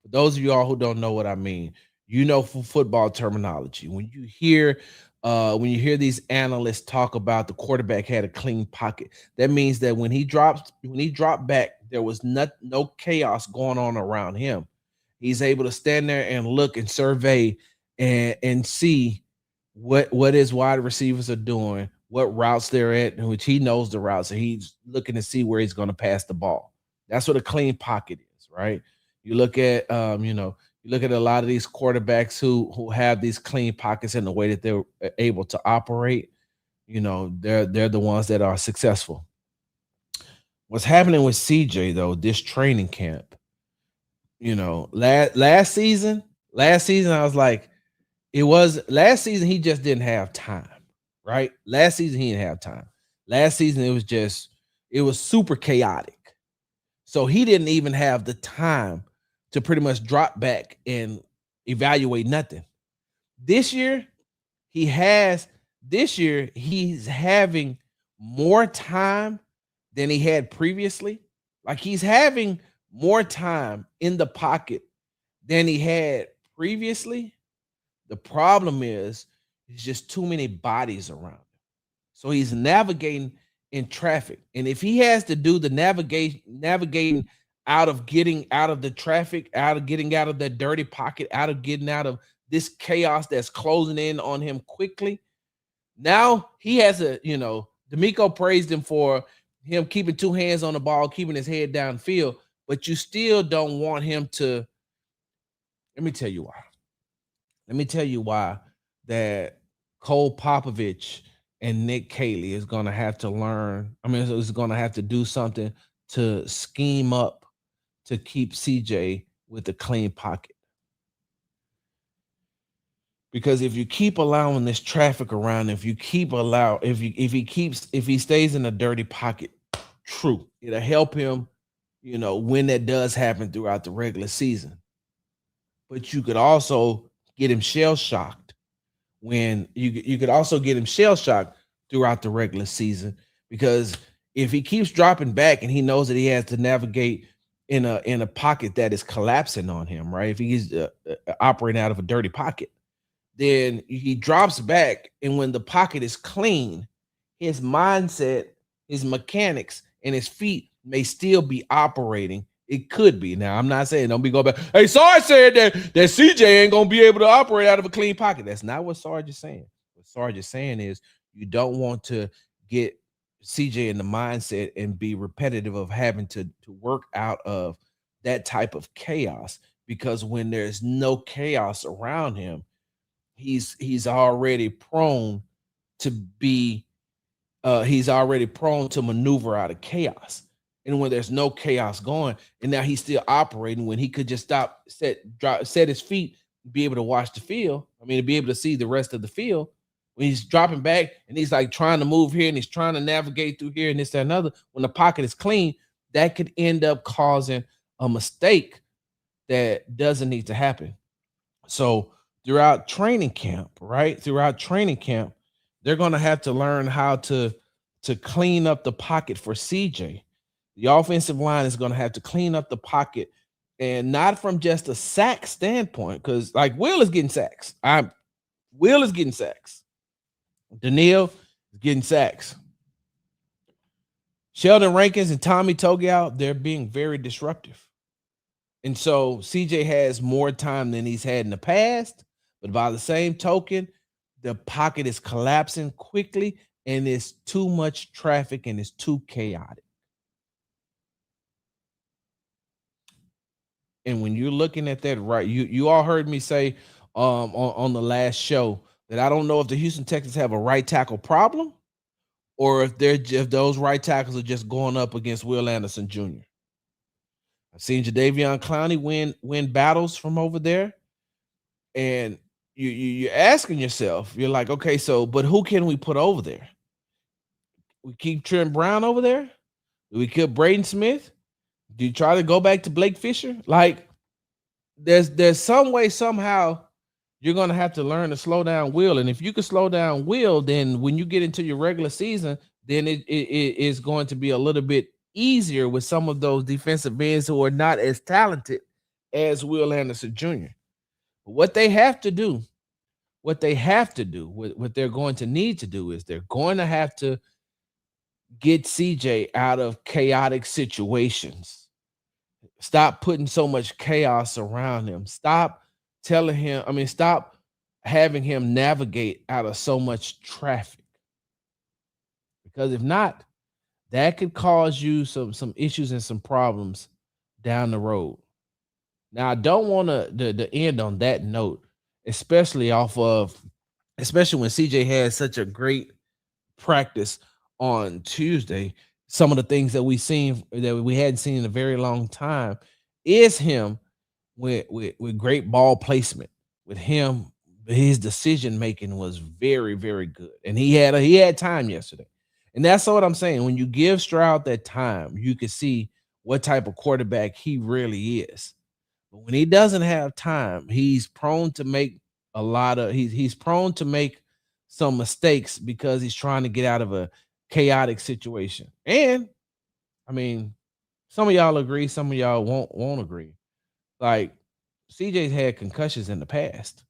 A: For those of y'all who don't know what I mean, you know, for football terminology, when you hear these analysts talk about the quarterback had a clean pocket, that means that when he dropped back, there was no chaos going on around him. He's able to stand there and look and survey and see what his wide receivers are doing, what routes they're at, which he knows the routes, and he's looking to see where he's going to pass the ball. That's what a clean pocket is, right? You look at you look at a lot of these quarterbacks who have these clean pockets in the way that they're able to operate. You know, they're the ones that are successful. What's happening with CJ though, this training camp, you know, last season I was like, last season he just didn't have time, right? Last season he didn't have time. Last season it was super chaotic. So he didn't even have the time to pretty much drop back and evaluate nothing. This year he's having more time than he had previously. Like he's having more time in the pocket than he had previously. The problem is there's just too many bodies around him. So he's navigating in traffic. And if he has to do the navigating out of getting out of the traffic, getting out of that dirty pocket, getting out of this chaos that's closing in on him quickly, now he has DeMeco praised him for him keeping two hands on the ball, keeping his head downfield, but you still don't want him to. Let me tell you why that Cole Popovich and Nick Caley is going to have to learn. Is going to have to do something to scheme up to keep CJ with a clean pocket. Because if you keep allowing this traffic around, if he stays in a dirty pocket, true, it'll help him, when that does happen throughout the regular season. But you could also get him shell-shocked when you could also get him shell-shocked throughout the regular season, because if he keeps dropping back and he knows that he has to navigate in a pocket that is collapsing on him, right? If he's operating out of a dirty pocket, then he drops back, and when the pocket is clean, his mindset, his mechanics, and his feet may still be operating. It could be. Now, I'm not saying don't be going back. Hey, Sarge said that CJ ain't gonna be able to operate out of a clean pocket. That's not what Sarge is saying. What Sarge is saying is you don't want to get CJ in the mindset and be repetitive of having to work out of that type of chaos, because when there's no chaos around him, he's already prone to maneuver out of chaos. And when there's no chaos going, and now he's still operating, when he could just stop, set his feet, be able to watch the field. To be able to see the rest of the field. When he's dropping back and he's like trying to move here and he's trying to navigate through here and this, that, and other, when the pocket is clean, that could end up causing a mistake that doesn't need to happen. So throughout training camp, they're going to have to learn how to clean up the pocket for CJ. The offensive line is going to have to clean up the pocket, and not from just a sack standpoint, because like Will is getting sacks. Will is getting sacks. Daniil is getting sacks. Sheldon Rankins and Tommy Togiao, they're being very disruptive. And so CJ has more time than he's had in the past, but by the same token, the pocket is collapsing quickly and it's too much traffic and it's too chaotic. And when you're looking at that, right, you all heard me say on the last show that I don't know if the Houston Texans have a right tackle problem or if those right tackles are just going up against Will Anderson Jr. I've seen Jadeveon Clowney win battles from over there, and you're asking yourself, you're like, okay, so but who can we put over there? We keep Trent Brown over there? Do we keep Braden Smith? Do you try to go back to Blake Fisher? Like, there's some way, somehow, you're gonna have to learn to slow down Will. And if you can slow down Will, then when you get into your regular season, then it is going to be a little bit easier with some of those defensive ends who are not as talented as Will Anderson Jr. But what they have to do, what they're going to need to do is they're going to have to get CJ out of chaotic situations. Stop putting so much chaos around him. Stop having him navigate out of so much traffic. Because if not, that could cause you some issues and some problems down the road. Now, I don't want to end on that note, especially when CJ had such a great practice on Tuesday. Some of the things that we hadn't seen in a very long time is him with great ball placement. With him, his decision making was very, very good, and he had time yesterday. And that's what I'm saying. When you give Stroud that time, you can see what type of quarterback he really is. But when he doesn't have time, he's prone to make he's prone to make some mistakes because he's trying to get out of a chaotic situation. And I mean, some of y'all agree, some of y'all won't agree. Like, CJ's had concussions in the past.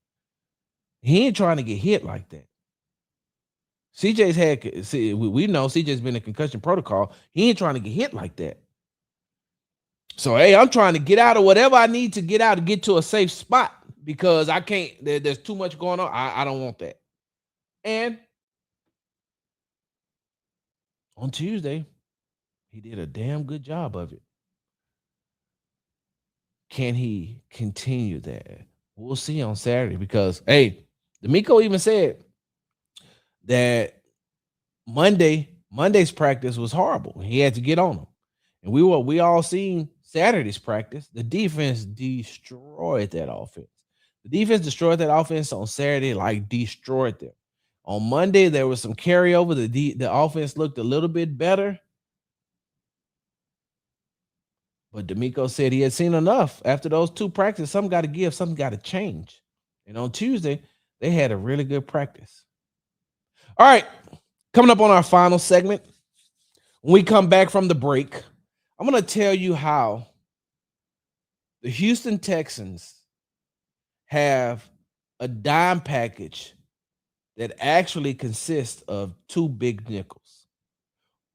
A: He ain't trying to get hit like that. We know CJ's been in concussion protocol. He ain't trying to get hit like that. So, hey, I'm trying to get out of whatever I need to get out to get to a safe spot because I can't, there's too much going on. I don't want that. And on Tuesday, he did a damn good job of it. Can he continue that? We'll see on Saturday because, hey, DeMeco even said that Monday's practice was horrible. He had to get on them. And we all seen Saturday's practice. The defense destroyed that offense. The defense destroyed that offense on Saturday, like destroyed them. On Monday, there was some carryover. The offense looked a little bit better. But DeMeco said he had seen enough. After those two practices, something got to give, something got to change. And on Tuesday, they had a really good practice. All right, coming up on our final segment, when we come back from the break, I'm going to tell you how the Houston Texans have a dime package that actually consists of two big nickels.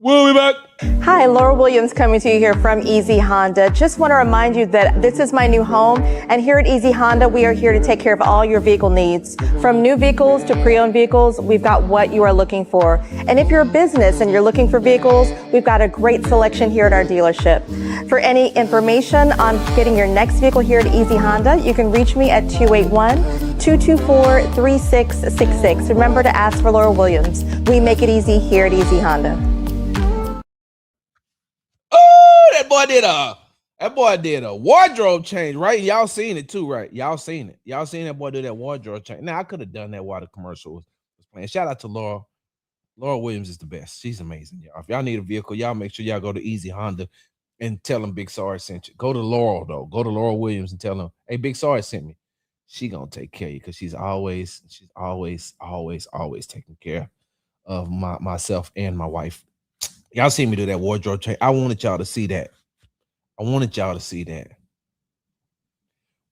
A: We'll be back.
B: Hi, Laura Williams coming to you here from Easy Honda. Just want to remind you that this is my new home, and here at Easy Honda, we are here to take care of all your vehicle needs. From new vehicles to pre-owned vehicles, we've got what you are looking for. And if you're a business and you're looking for vehicles, we've got a great selection here at our dealership. For any information on getting your next vehicle here at Easy Honda, you can reach me at 281-224-3666. Remember to ask for Laura Williams. We make it easy here at Easy Honda.
A: That boy did a wardrobe change, right? Y'all seen it too, right? Y'all seen it. Y'all seen that boy do that wardrobe change. Now, I could have done that while the commercial was playing. Shout out to Laura. Laura Williams is the best. She's amazing, y'all. If y'all need a vehicle, y'all make sure y'all go to Easy Honda and tell them Big Sarge sent you. Go to Laura, though. Go to Laura Williams and tell them, hey, Big Sarge sent me. She gonna take care of you because she's always taking care of myself and my wife. Y'all see me do that wardrobe change. I wanted y'all to see that.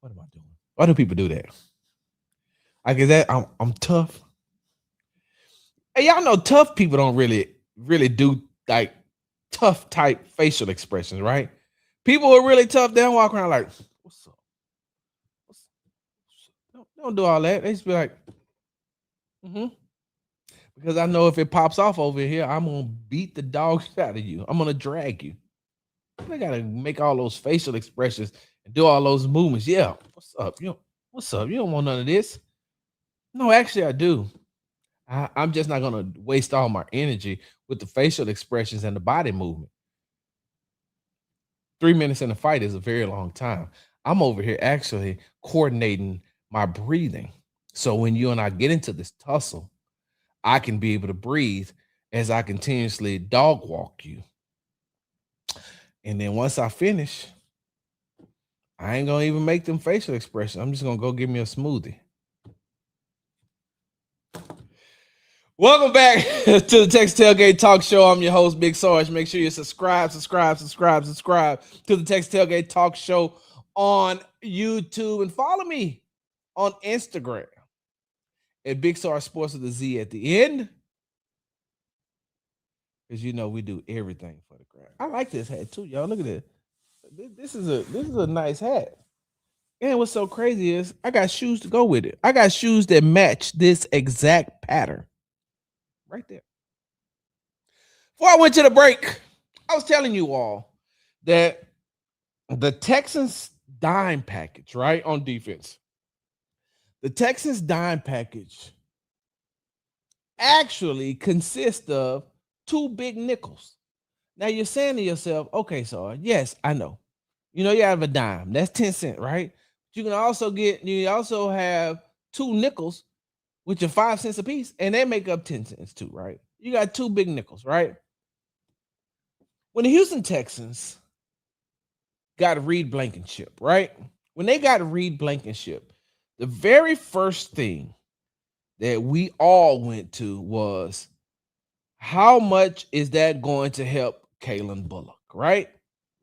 A: What am I doing? Why do people do that? I guess that I'm tough. Hey, y'all know tough people don't really do like tough type facial expressions, right? People who are really tough, they don't walk around like, what's up? Don't do all that. They just be like, hmm Because I know if it pops off over here, I'm gonna beat the dog shit out of you. I'm gonna drag you. I gotta make all those facial expressions and do all those movements. Yeah, what's up? What's up? You don't want none of this. No, actually, I do. I'm just not gonna waste all my energy with the facial expressions and the body movement. 3 minutes in a fight is a very long time. I'm over here actually coordinating my breathing. So when you and I get into this tussle, I can be able to breathe as I continuously dog walk you. And then once I finish, I ain't gonna even make them facial expressions. I'm just gonna go get me a smoothie. Welcome back to the Texas Tailgate Talk Show. I'm your host, Big Sarge. Make sure you subscribe to the Texas Tailgate Talk Show on YouTube and follow me on Instagram at Big Sarge Sports with a Z at the end. Because you know we do everything for the crowd. I like this hat too, y'all. Look at this. This is a nice hat. And what's so crazy is I got shoes to go with it. I got shoes that match this exact pattern. Right there. Before I went to the break, I was telling you all that the Texans dime package, right, on defense. The Texans dime package actually consists of 2 big nickels. Now you're saying to yourself, okay, so yes, I know. You know, you have a dime. That's 10 cents, right? You also have 2 nickels, which are 5 cents a piece, and they make up 10 cents too, right? You got 2 big nickels, right? When the Houston Texans got Reed Blankenship, right? When they got Reed Blankenship, the very first thing that we all went to was, how much is that going to help Kalen Bullock, right?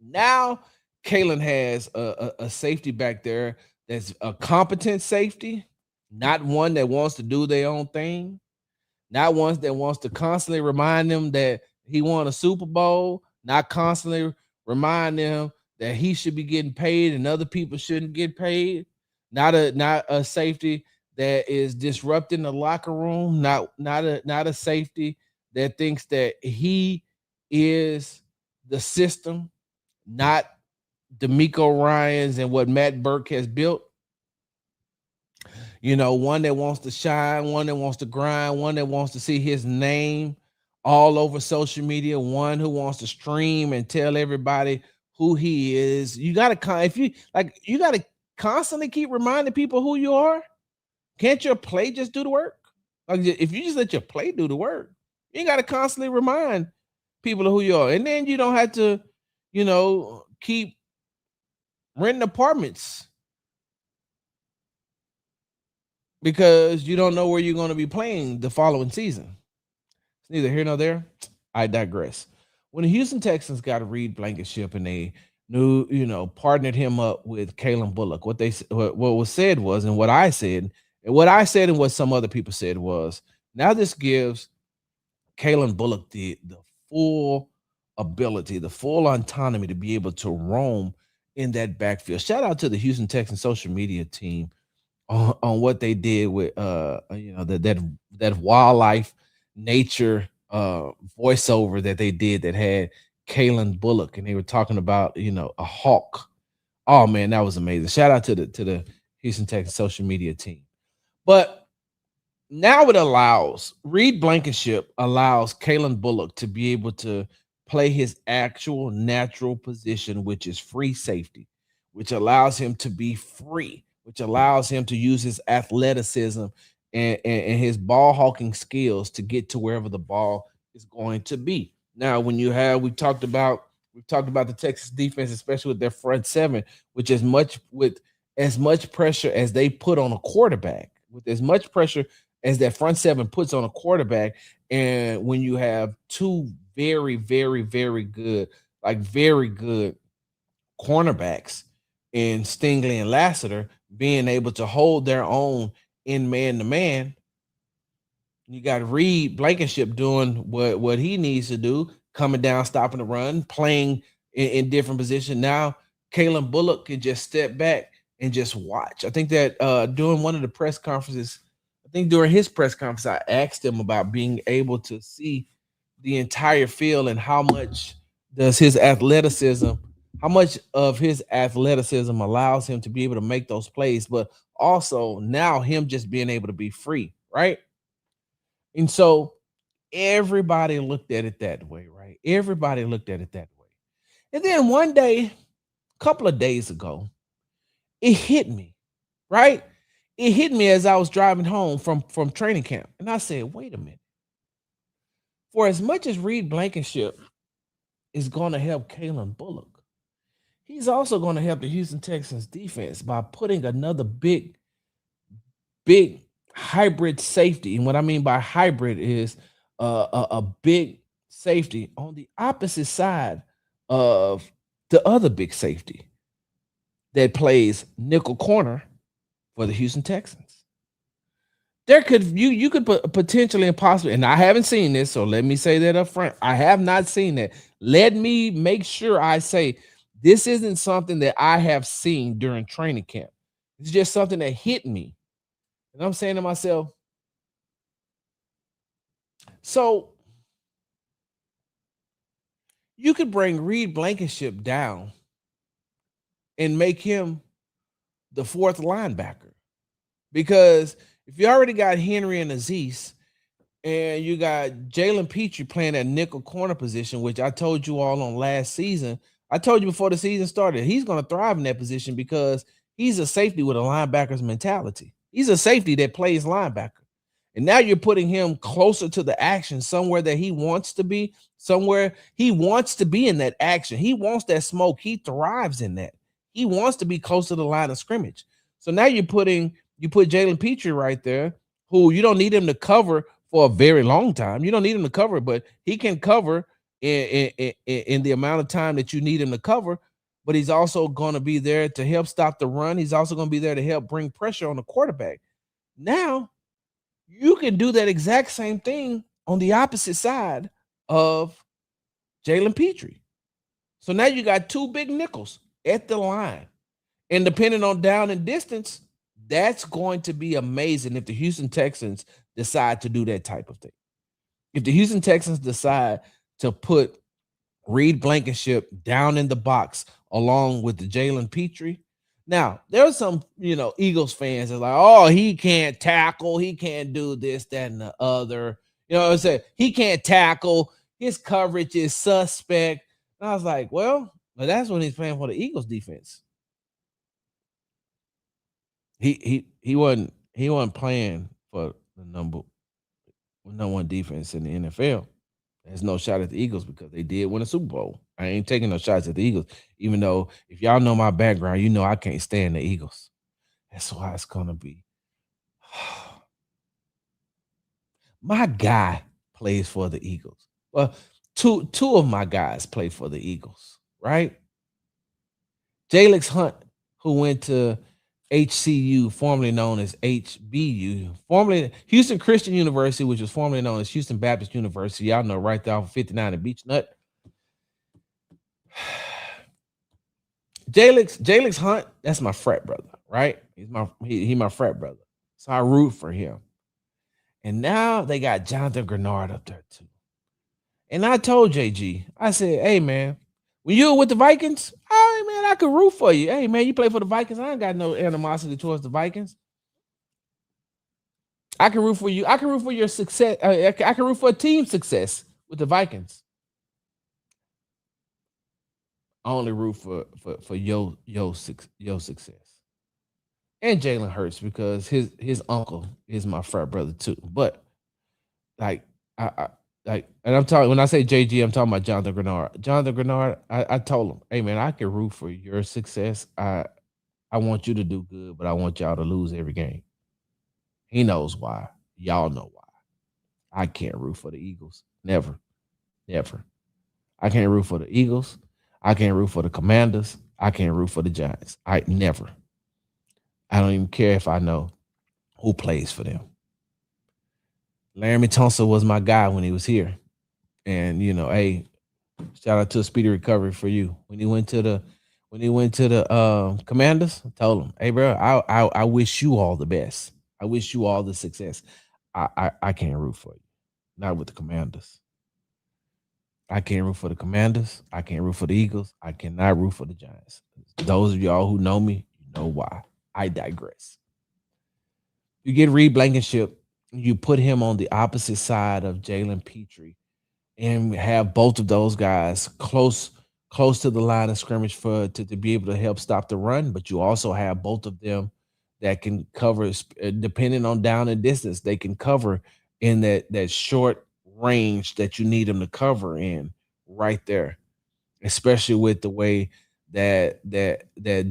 A: Now, Kalen has a safety back there that's a competent safety, not one that wants to do their own thing, not one that wants to constantly remind them that he won a Super Bowl, not constantly remind them that he should be getting paid and other people shouldn't get paid, not a safety that is disrupting the locker room, not a safety that thinks that he is the system, not DeMeco Ryans and what Matt Burke has built. You know, one that wants to shine, one that wants to grind, one that wants to see his name all over social media, one who wants to stream and tell everybody who he is. You got to constantly keep reminding people who you are. Can't your play just do the work? Like, if you just let your play do the work, you got to constantly remind people of who you are. And then you don't have to, keep renting apartments because you don't know where you're going to be playing the following season. It's neither here nor there. I digress. When the Houston Texans got Reed Blankenship and they partnered him up with Kalen Bullock, what was said was, and what I said and what some other people said was, now this gives Kalen Bullock the full ability, the full autonomy to be able to roam in that backfield. Shout out to the Houston Texans social media team on what they did with that wildlife nature voiceover that they did that had Kalen Bullock, and they were talking about a hawk. Oh man, that was amazing. Shout out to the Houston Texans social media team. But now Reed Blankenship allows Kalen Bullock to be able to play his actual natural position, which is free safety, which allows him to be free, which allows him to use his athleticism and his ball hawking skills to get to wherever the ball is going to be. Now, we've talked about the Texas defense, especially with their front seven, with as much pressure as they put on a quarterback, with as much pressure as that front seven puts on a quarterback. And when you have 2 very, very, very good cornerbacks in Stingley and Lassiter being able to hold their own in man-to-man, you got Reed Blankenship doing what he needs to do, coming down, stopping the run, playing in different positions. Now, Kalen Bullock can just step back and just watch. I think that during one of the press conferences, I I think during his press conference, I asked him about being able to see the entire field and how much does his athleticism, how much of his athleticism allows him to be able to make those plays, but also now him just being able to be free, right? And so everybody looked at it that way, right? Everybody looked at it that way. And then one day, a couple of days ago, it hit me, right? It hit me as I was driving home from training camp. And I said, wait a minute. For as much as Reed Blankenship is going to help Kalen Bullock, he's also going to help the Houston Texans defense by putting another big hybrid safety. And what I mean by hybrid is a big safety on the opposite side of the other big safety that plays nickel corner for the Houston Texans. There could you could potentially and possibly, and I haven't seen this, so let me say that up front. I have not seen that. Let me make sure I say this isn't something that I have seen during training camp. It's just something that hit me. And I'm saying to myself, so you could bring Reed Blankenship down and make him the fourth linebacker. Because if you already got Henry and Azeez, and you got Jalen Petrie playing that nickel corner position, which I told you all on last season. I told you before the season started, he's going to thrive in that position because he's a safety with a linebacker's mentality. He's a safety that plays linebacker. And now you're putting him closer to the action, somewhere that he wants to be, somewhere he wants to be in that action. He wants that smoke. He thrives in that. He wants to be close to the line of scrimmage. So now you put Jalen Petrie right there, who you don't need him to cover for a very long time. You don't need him to cover, but he can cover in the amount of time that you need him to cover. But he's also going to be there to help stop the run. He's also going to be there to help bring pressure on the quarterback. Now, you can do that exact same thing on the opposite side of Jalen Petrie. So now you got two big nickels at the line. And depending on down and distance, that's going to be amazing if the Houston Texans decide to do that type of thing. If the Houston Texans decide to put Reed Blankenship down in the box along with the Jalen Petrie. Now, there are some, Eagles fans that are like, oh, he can't tackle. He can't do this, that, and the other. I said, he can't tackle. His coverage is suspect. And I was like, well, that's when he's playing for the Eagles defense. He wasn't playing for the number one defense in the NFL. There's no shot at the Eagles because they did win a Super Bowl. I ain't taking no shots at the Eagles, even though if y'all know my background, I can't stand the Eagles. That's why it's gonna be. My guy plays for the Eagles. Well, two of my guys play for the Eagles, right? Jalix Hunt, who went to HCU, formerly known as HBU, formerly Houston Christian University, which was formerly known as Houston Baptist University. Y'all know right there off of 59 and Beach Nut. Jalix Hunt, that's my frat brother, right? He's my frat brother. So I root for him. And now they got Jonathan Grenard up there too. And I told JG, I said, hey man, when you were with the Vikings, hey man, I could root for you. Hey man, you play for the Vikings. I ain't got no animosity towards the Vikings. I can root for you. I can root for your success. I can root for a team success with the Vikings. I only root for your success. And Jalen Hurts because his uncle is my frat brother too. But like and I'm talking, when I say JG, I'm talking about Jonathan Grenard. Jonathan Grenard, I told him, hey man, I can root for your success. I want you to do good, but I want y'all to lose every game. He knows why. Y'all know why. I can't root for the Eagles. Never. I can't root for the Eagles. I can't root for the Commanders. I can't root for the Giants. I never. I don't even care if I know who plays for them. Laramie Tunsil was my guy when he was here. And, hey, shout out to a speedy recovery for you. When he went to the Commanders, I told him, hey, bro, I wish you all the best. I wish you all the success. I can't root for you. Not with the Commanders. I can't root for the Commanders. I can't root for the Eagles. I cannot root for the Giants. Those of y'all who know me, you know why. I digress. You get Reed Blankenship, you put him on the opposite side of Jalen Petrie, and have both of those guys close to the line of scrimmage to be able to help stop the run. But you also have both of them that can cover, depending on down and distance, they can cover in that short range that you need them to cover in right there, especially with the way that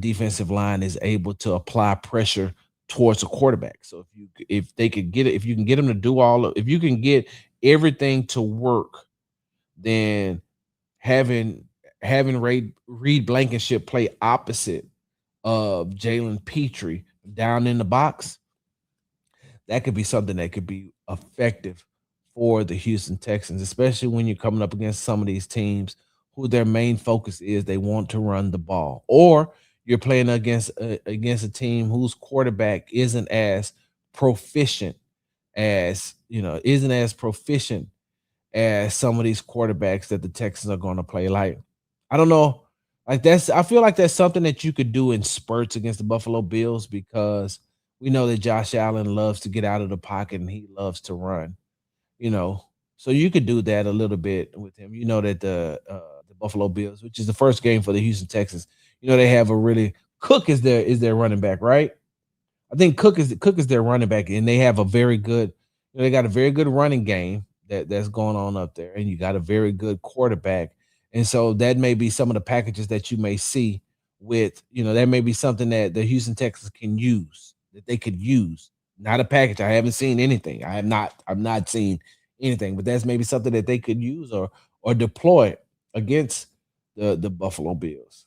A: defensive line is able to apply pressure towards a quarterback. So if they could get it, if you can get them to do if you can get everything to work, then having Reed Blankenship play opposite of Jalen Petrie down in the box, that could be something that could be effective for the Houston Texans, especially when you're coming up against some of these teams who their main focus is they want to run the ball, or you're playing against a team whose quarterback proficient isn't as proficient as some of these quarterbacks that the Texans are going to play. Like, I don't know, I feel like that's something that you could do in spurts against the Buffalo Bills, because we know that Josh Allen loves to get out of the pocket and he loves to run, you know. So you could do that a little bit with him. You know that the Buffalo Bills, which is the first game for the Houston Texans, you know, they have a really Cook is their running back, right? I think Cook is their running back, and they have a very good, they got a very good running game that's going on up there, and you got a very good quarterback, and so that may be some of the packages that you may see with, that may be something that the Houston Texans can use, that they could use. Not a package. I haven't seen anything. I've not seen anything, but that's maybe something that they could use or deploy against the Buffalo Bills.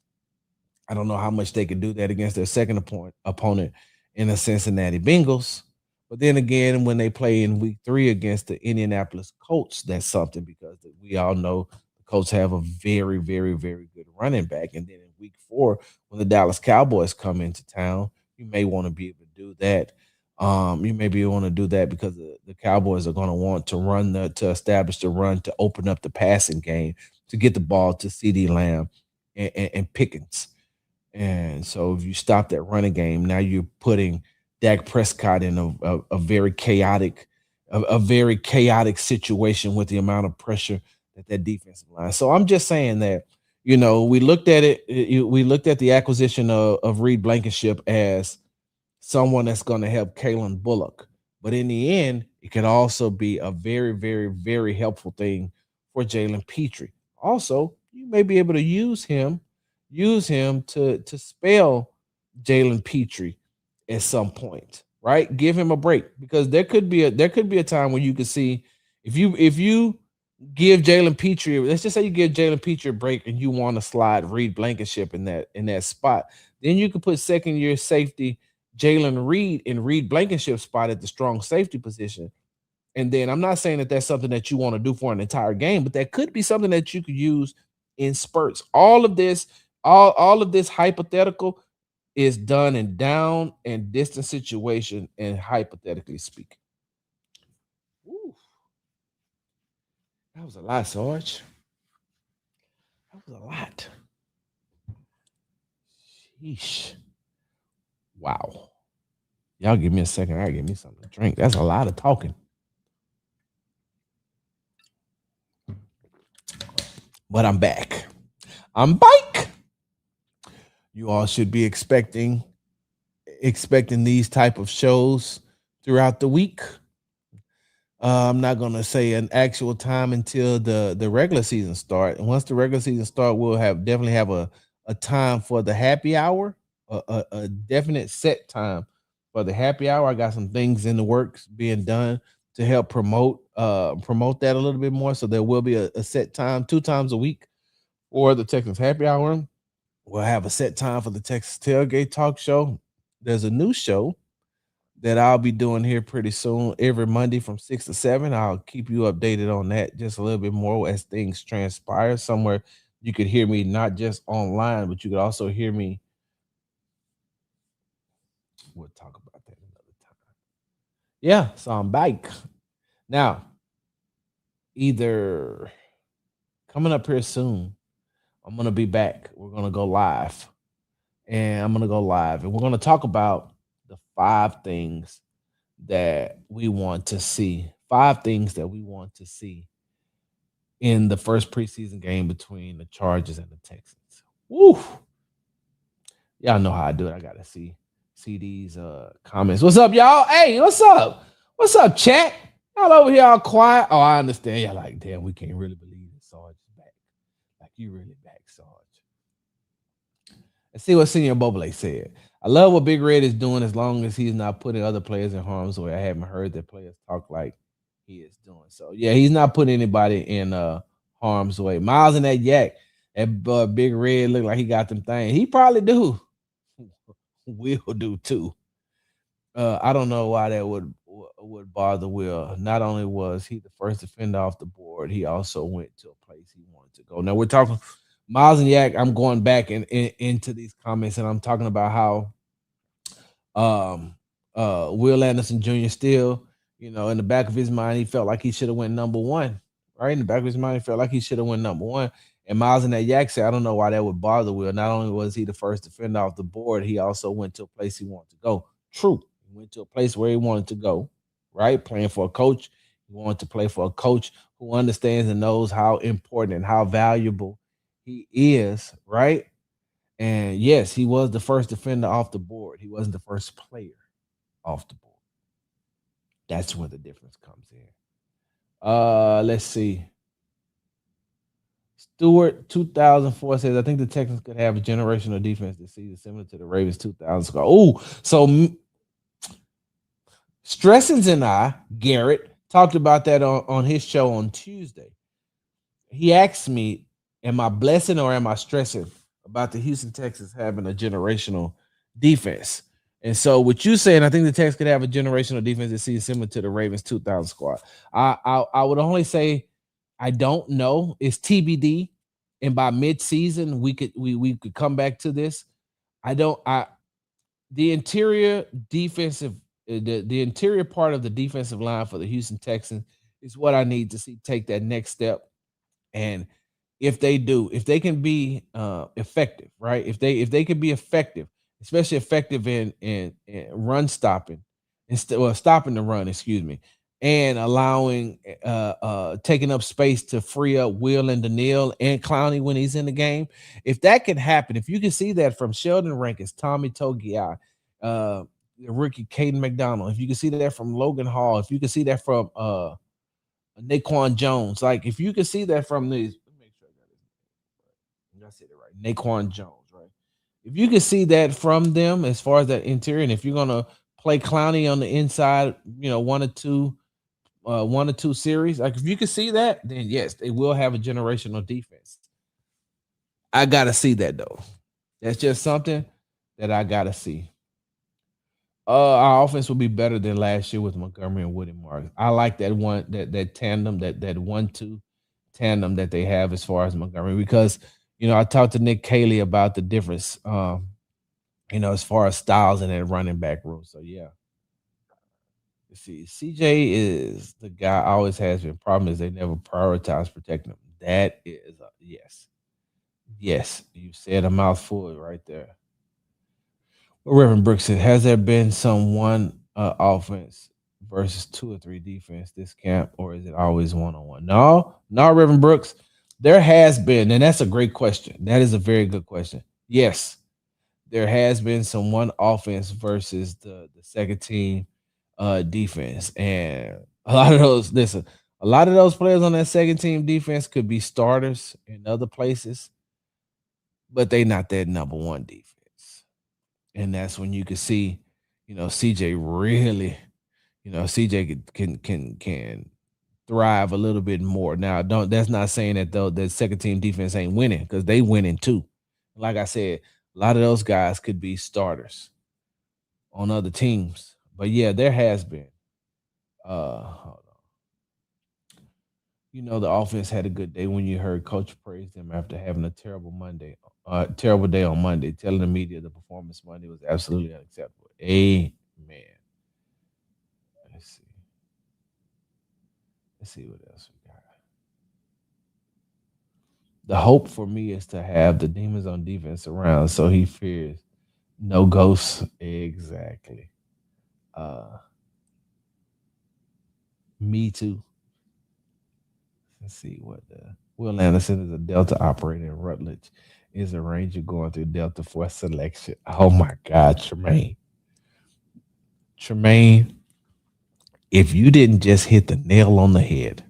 A: I don't know how much they can do that against their second opponent in the Cincinnati Bengals. But then again, when they play in week 3 against the Indianapolis Colts, that's something, because we all know the Colts have a very, very, very good running back. And then in week 4, when the Dallas Cowboys come into town, you may want to be able to do that. You maybe want to do that because the Cowboys are going to want to to establish the run, to open up the passing game, to get the ball to CD Lamb and Pickens. And so if you stop that running game, now you're putting Dak Prescott in a very chaotic, a very chaotic situation with the amount of pressure that defensive line. So I'm just saying that, we looked at it. We looked at the acquisition of Reed Blankenship as someone that's going to help Kalen Bullock. But in the end, it could also be a very, very, very helpful thing for Jalen Petrie. Also, you may be able to use him to spell Jalen Petrie at some point, right? Give him a break, because there could be a time where you could see, if you give Jalen Petrie, let's just say you give Jalen Petrie a break and you want to slide Reed Blankenship in that spot, then you could put second year safety Jalen Reed in Reed Blankenship's spot at the strong safety position. And then I'm not saying that that's something that you want to do for an entire game, but that could be something that you could use in spurts. All of this hypothetical is done in down and distance situation, and hypothetically speaking. Ooh, that was a lot, Sarge. That was a lot. Sheesh. Wow. Y'all give me a second. I give me something to drink. That's a lot of talking. But I'm back. I'm back. You all should be expecting these type of shows throughout the week. I'm not going to say an actual time until the regular season start. And once the regular season start, we'll definitely have a time for the happy hour, a definite set time for the happy hour. I got some things in the works being done to help promote that a little bit more. So there will be a set time 2 times a week for the Texans happy hour. We'll have a set time for the Texas Tailgate Talk Show. There's a new show that I'll be doing here pretty soon, every Monday from 6 to 7. I'll keep you updated on that just a little bit more as things transpire. Somewhere you could hear me not just online, but you could also hear me. We'll talk about that another time. Yeah, so I'm back. Now, either coming up here soon, I'm gonna be back. We're gonna go live. And I'm gonna go live and we're gonna talk about the 5 things that we want to see. 5 things that we want to see in the first preseason game between the Chargers and the Texans. Woo! Y'all know how I do it. I gotta see these comments. What's up, y'all? Hey, what's up? What's up, chat? Y'all over here all quiet. Oh, I understand. Y'all like, damn, we can't really believe that Sarge is back. Like you really back, Sarge. Let's see what Senior Boble said. I love what Big Red is doing as long as he's not putting other players in harm's way. I haven't heard that players talk like he is doing. So yeah, he's not putting anybody in harm's way. Miles and that yak, that Big Red look like he got them things. He probably do. Will do too. I don't know why that would bother Will. Not only was he the first defender off the board, he also went to a place he wanted to go. Now we're talking Miles and Yak. I'm going back into these comments and I'm talking about how Will Anderson Jr. still, in the back of his mind, he felt like he should have went number one. Right in the back of his mind, he felt like he should have went number one. And Miles and that Yak said, I don't know why that would bother Will. Not only was he the first defender off the board, he also went to a place he wanted to go. True. He went to a place where he wanted to go, right? Playing for a coach. He wanted to play for a coach who understands and knows how important and how valuable he is, right? And yes, he was the first defender off the board. He wasn't the first player off the board. That's where the difference comes in. Let's see. Stewart 2004 says, I think the Texans could have a generational defense this season similar to the Ravens 2000 squad. Oh, so Stressens and I, Garrett, talked about that on his show on Tuesday. He asked me, am I blessing or am I stressing about the Houston Texans having a generational defense? And so what you saying, I think the Texans could have a generational defense this season similar to the Ravens 2000 squad. I would only say I don't know. It's TBD. And by mid-season, we could come back to this. The interior defensive, the interior part of the defensive line for the Houston Texans is what I need to see take that next step. And if they can be effective, right? If they can be effective, especially effective in run stopping, stopping the run, excuse me, and allowing taking up space to free up Will and Daniil and Clowney when he's in the game. If that can happen, if you can see that from Sheldon Rankins, Tommy Togiai, the rookie Caden McDonald, if you can see that from Logan Hall, if you can see that from Naquan Jones, like if you can see that from these, let me make sure I said it right, Naquan Jones, right? If you can see that from them as far as that interior, and if you're gonna play Clowney on the inside, one or two series, like if you can see that, then yes, they will have a generational defense. I gotta see that though. That's just something that I gotta see. Our offense will be better than last year with Montgomery and Woody Marks. I like that tandem, that 1-2 tandem that they have as far as Montgomery, because I talked to Nick Cayley about the difference, as far as styles in that running back room. So yeah. Let's see, CJ is the guy always has been. Problem is they never prioritize protecting him. That is yes. Yes, you said a mouthful right there. Reverend Brooks said, has there been some one offense versus 2 or 3 defense this camp, or is it always one-on-one? No, Reverend Brooks. There has been, and that's a great question. That is a very good question. Yes, there has been some one offense versus the second team defense. And a lot of those players on that second team defense could be starters in other places, but they not that number one defense. And that's when you can see, CJ really, CJ can thrive a little bit more. Now, that's not saying that though the second team defense ain't winning, because they winning too. Like I said, a lot of those guys could be starters on other teams. But yeah, there has been. Hold on. The offense had a good day when you heard Coach praise them after having a terrible day on Monday, telling the media the performance Monday was absolutely unacceptable. Amen. see. Let's see what else we got. The hope for me is to have the demons on defense around so he fears no ghosts. Exactly. Uh Me too. Let's see what Will Anderson is a Delta operator in Rutledge. Is a Ranger going through Delta Force selection. Oh my God, Tremaine. Tremaine, if you didn't just hit the nail on the head,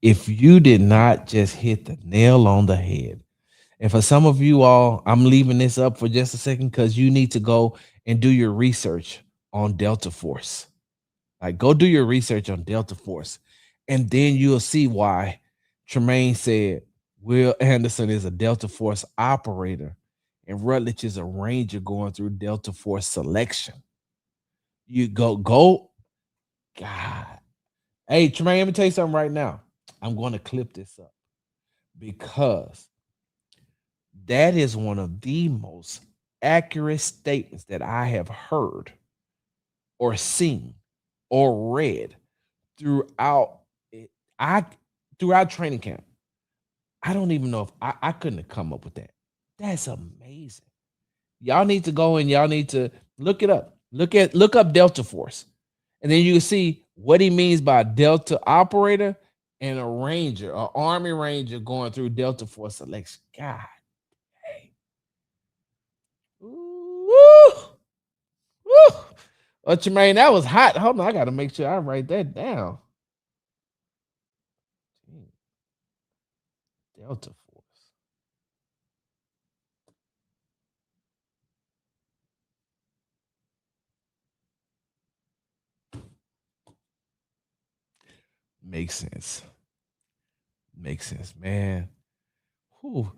A: if you did not just hit the nail on the head, and for some of you all, I'm leaving this up for just a second because you need to go and do your research on Delta Force. Like, go do your research on Delta Force, and then you'll see why Tremaine said Will Anderson is a Delta Force operator and Rutledge is a Ranger going through Delta Force selection. You go, God. Hey, Tremaine, let me tell you something right now. I'm going to clip this up because that is one of the most accurate statements that I have heard or seen or read throughout I throughout training camp. I don't even know if I couldn't have come up with that. That's amazing. Y'all need to go and y'all need to look it up. Look up Delta Force. And then you can see what he means by Delta operator and a Ranger, an Army Ranger going through Delta Force selection. God. Hey. Woo! Woo! Oh, Tremaine, that was hot. Hold on, I gotta make sure I write that down. Delta Force. Makes sense. Makes sense, man. Whew.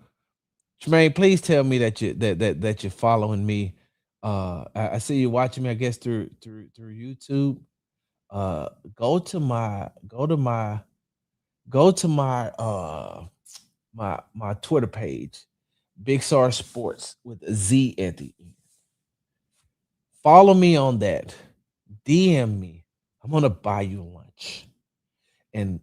A: Tremaine, please tell me that you're following me. I see you watching me, I guess, through YouTube. Go to my my Twitter page, Big Sarge Sports with a Z at the end. Follow me on that. DM me. I'm gonna buy you lunch. And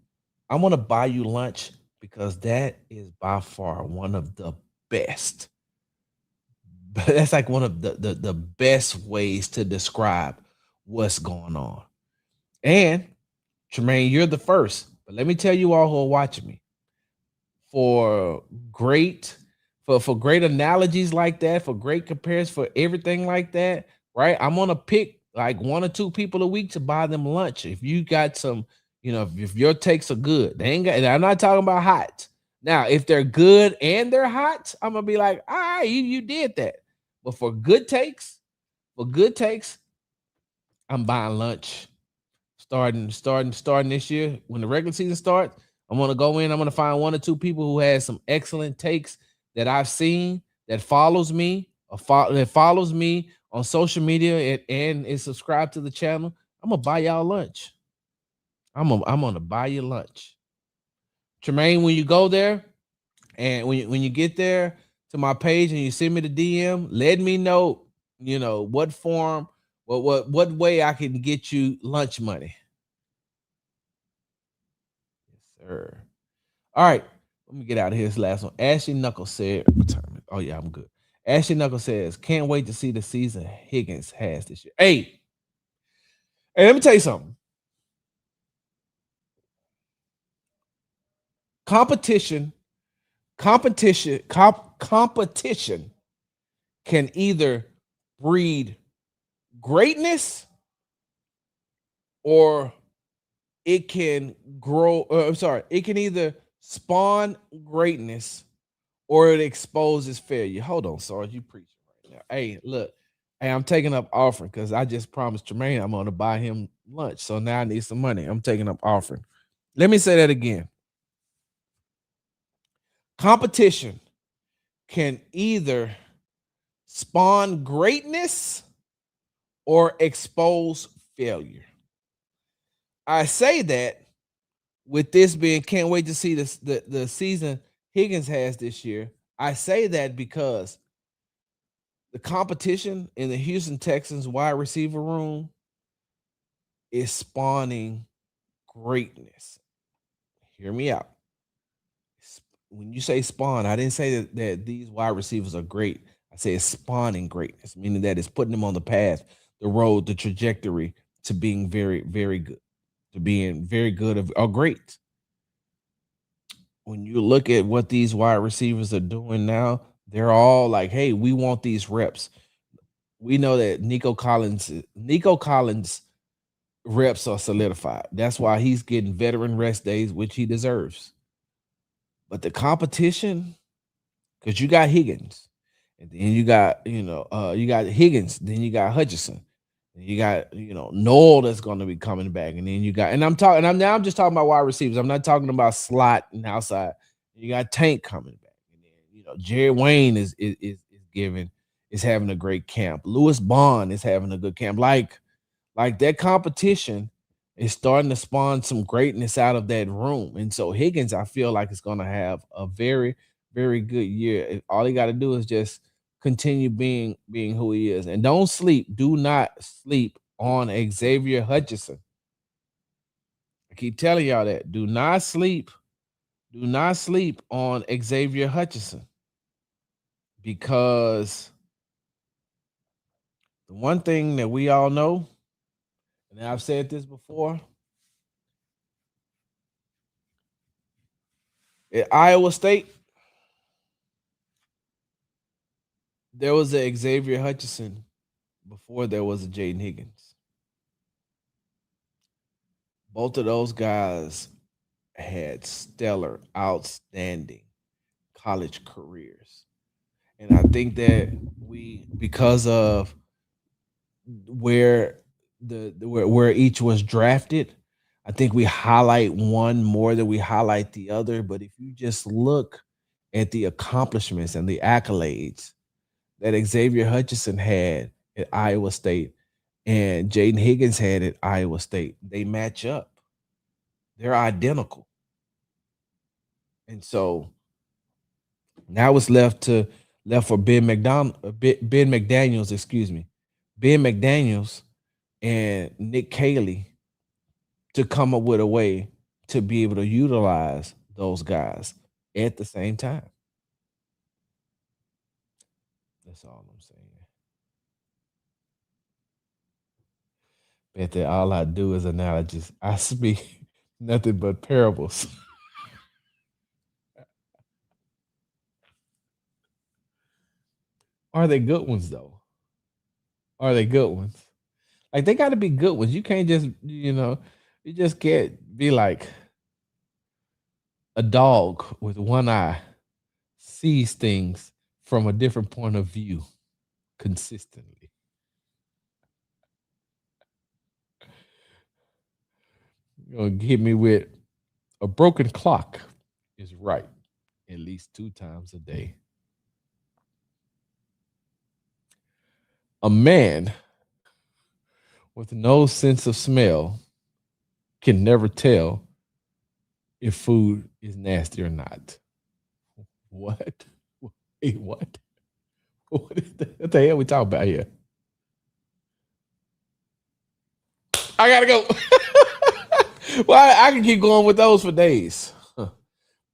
A: I'm gonna buy you lunch because that is by far one of the best. But that's like one of the best ways to describe what's going on. And Tremaine, you're the first. But let me tell you all who are watching me for great for great analogies like that, for great comparisons, for everything like that, right? I'm gonna pick like 1 or 2 people a week to buy them lunch. If you got some, if your takes are good, they ain't got. And I'm not talking about hot. Now, if they're good and they're hot, I'm gonna be like, all right, you did that. But for good takes, I'm buying lunch. Starting this year when the regular season starts, I'm gonna go in. I'm gonna find 1 or 2 people who has some excellent takes that I've seen that follows me that follows me on social media and is subscribed to the channel. I'm gonna buy y'all lunch. I'm gonna buy you lunch. Tremaine, when you go there and when you get there to my page and you send me the DM, let me know, what form, what way I can get you lunch money. Yes, sir. All right. Let me get out of here. This last one. Ashley Knuckles said retirement. Oh, yeah, I'm good. Ashley Knuckles says, can't wait to see the season Higgins has this year. Hey, let me tell you something. Competition can either breed greatness or it can grow. It can either spawn greatness or it exposes failure. Hold on, Sarge, you preaching right now. Hey, look, I'm taking up offering because I just promised Tremaine I'm going to buy him lunch. So now I need some money. I'm taking up offering. Let me say that again. Competition can either spawn greatness or expose failure. I say that with this being, can't wait to see the season Higgins has this year. I say that because the competition in the Houston Texans wide receiver room is spawning greatness. Hear me out. When you say spawn, I didn't say that these wide receivers are great. I say it's spawning greatness, meaning that it's putting them on the path, the road, the trajectory to being very, very good, to being very good or great. When you look at what these wide receivers are doing now, they're all like, hey, we want these reps. We know that Nico Collins reps are solidified. That's why he's getting veteran rest days, which he deserves. But the competition, because you got Higgins, and then you got, you got Higgins, then you got Hutchinson, and you got, Noel that's going to be coming back, and then you got, and I'm just talking about wide receivers. I'm not talking about slot and outside. You got Tank coming back, and then Jerry Wayne is having a great camp. Lewis Bond is having a good camp. Like that competition is starting to spawn some greatness out of that room. And so Higgins, I feel like, is going to have a very, very good year. All he got to do is just continue being who he is. And don't sleep. Do not sleep on Xavier Hutchinson. I keep telling y'all that. Do not sleep. Do not sleep on Xavier Hutchinson. Because the one thing that we all know, and I've said this before, at Iowa State, there was a Xavier Hutchinson before there was a Jaden Higgins. Both of those guys had stellar, outstanding college careers. And I think that because of where where each was drafted, I think we highlight one more than we highlight the other. But if you just look at the accomplishments and the accolades that Xavier Hutchinson had at Iowa State and Jaden Higgins had at Iowa State, they match up. They're identical. And so now it's left for Ben McDaniels, Ben McDaniels and Nick Caley to come up with a way to be able to utilize those guys at the same time. That's all I'm saying. Bet that all I do is analogies. I speak nothing but parables. Are they good ones though? Are they good ones? Like they got to be good ones. You can't just, you just can't be like a dog with one eye sees things from a different point of view consistently. You're going to hit me with a broken clock is right at least 2 times a day. A man with no sense of smell can never tell if food is nasty or not. What? Wait, what? What the hell are we talking about here? I gotta go. Well, I can keep going with those for days.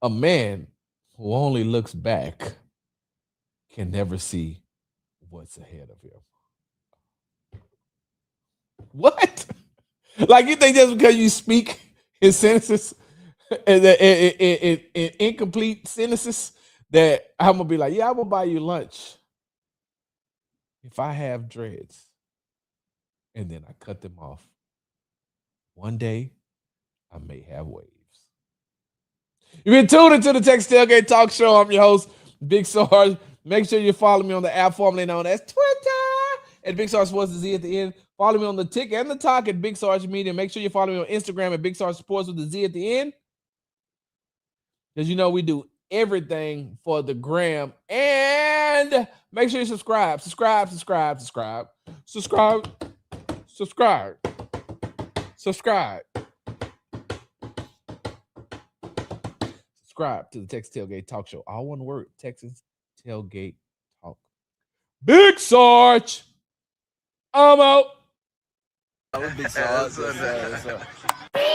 A: A man who only looks back can never see what's ahead of him. What? Like you think just because you speak in sentences, in incomplete sentences, that I'm gonna be like, yeah, I'm gonna buy you lunch if I have dreads, and then I cut them off. One day, I may have waves. You've been tuned into the Texas Tailgate Talk Show. I'm your host, Big Sarge. Make sure you follow me on the app formerly known as Twitter at Big Sarge Sports, the Z at the end. Follow me on the Tick and the Talk at Big Sarge Media. Make sure you follow me on Instagram at Big Sarge Sports with the Z at the end. Because we do everything for the gram. And make sure you subscribe. Subscribe to the Texas Tailgate Talk Show. All one word, Texas Tailgate Talk. Big Sarge, I'm out. Big Sarge. Yes, sir.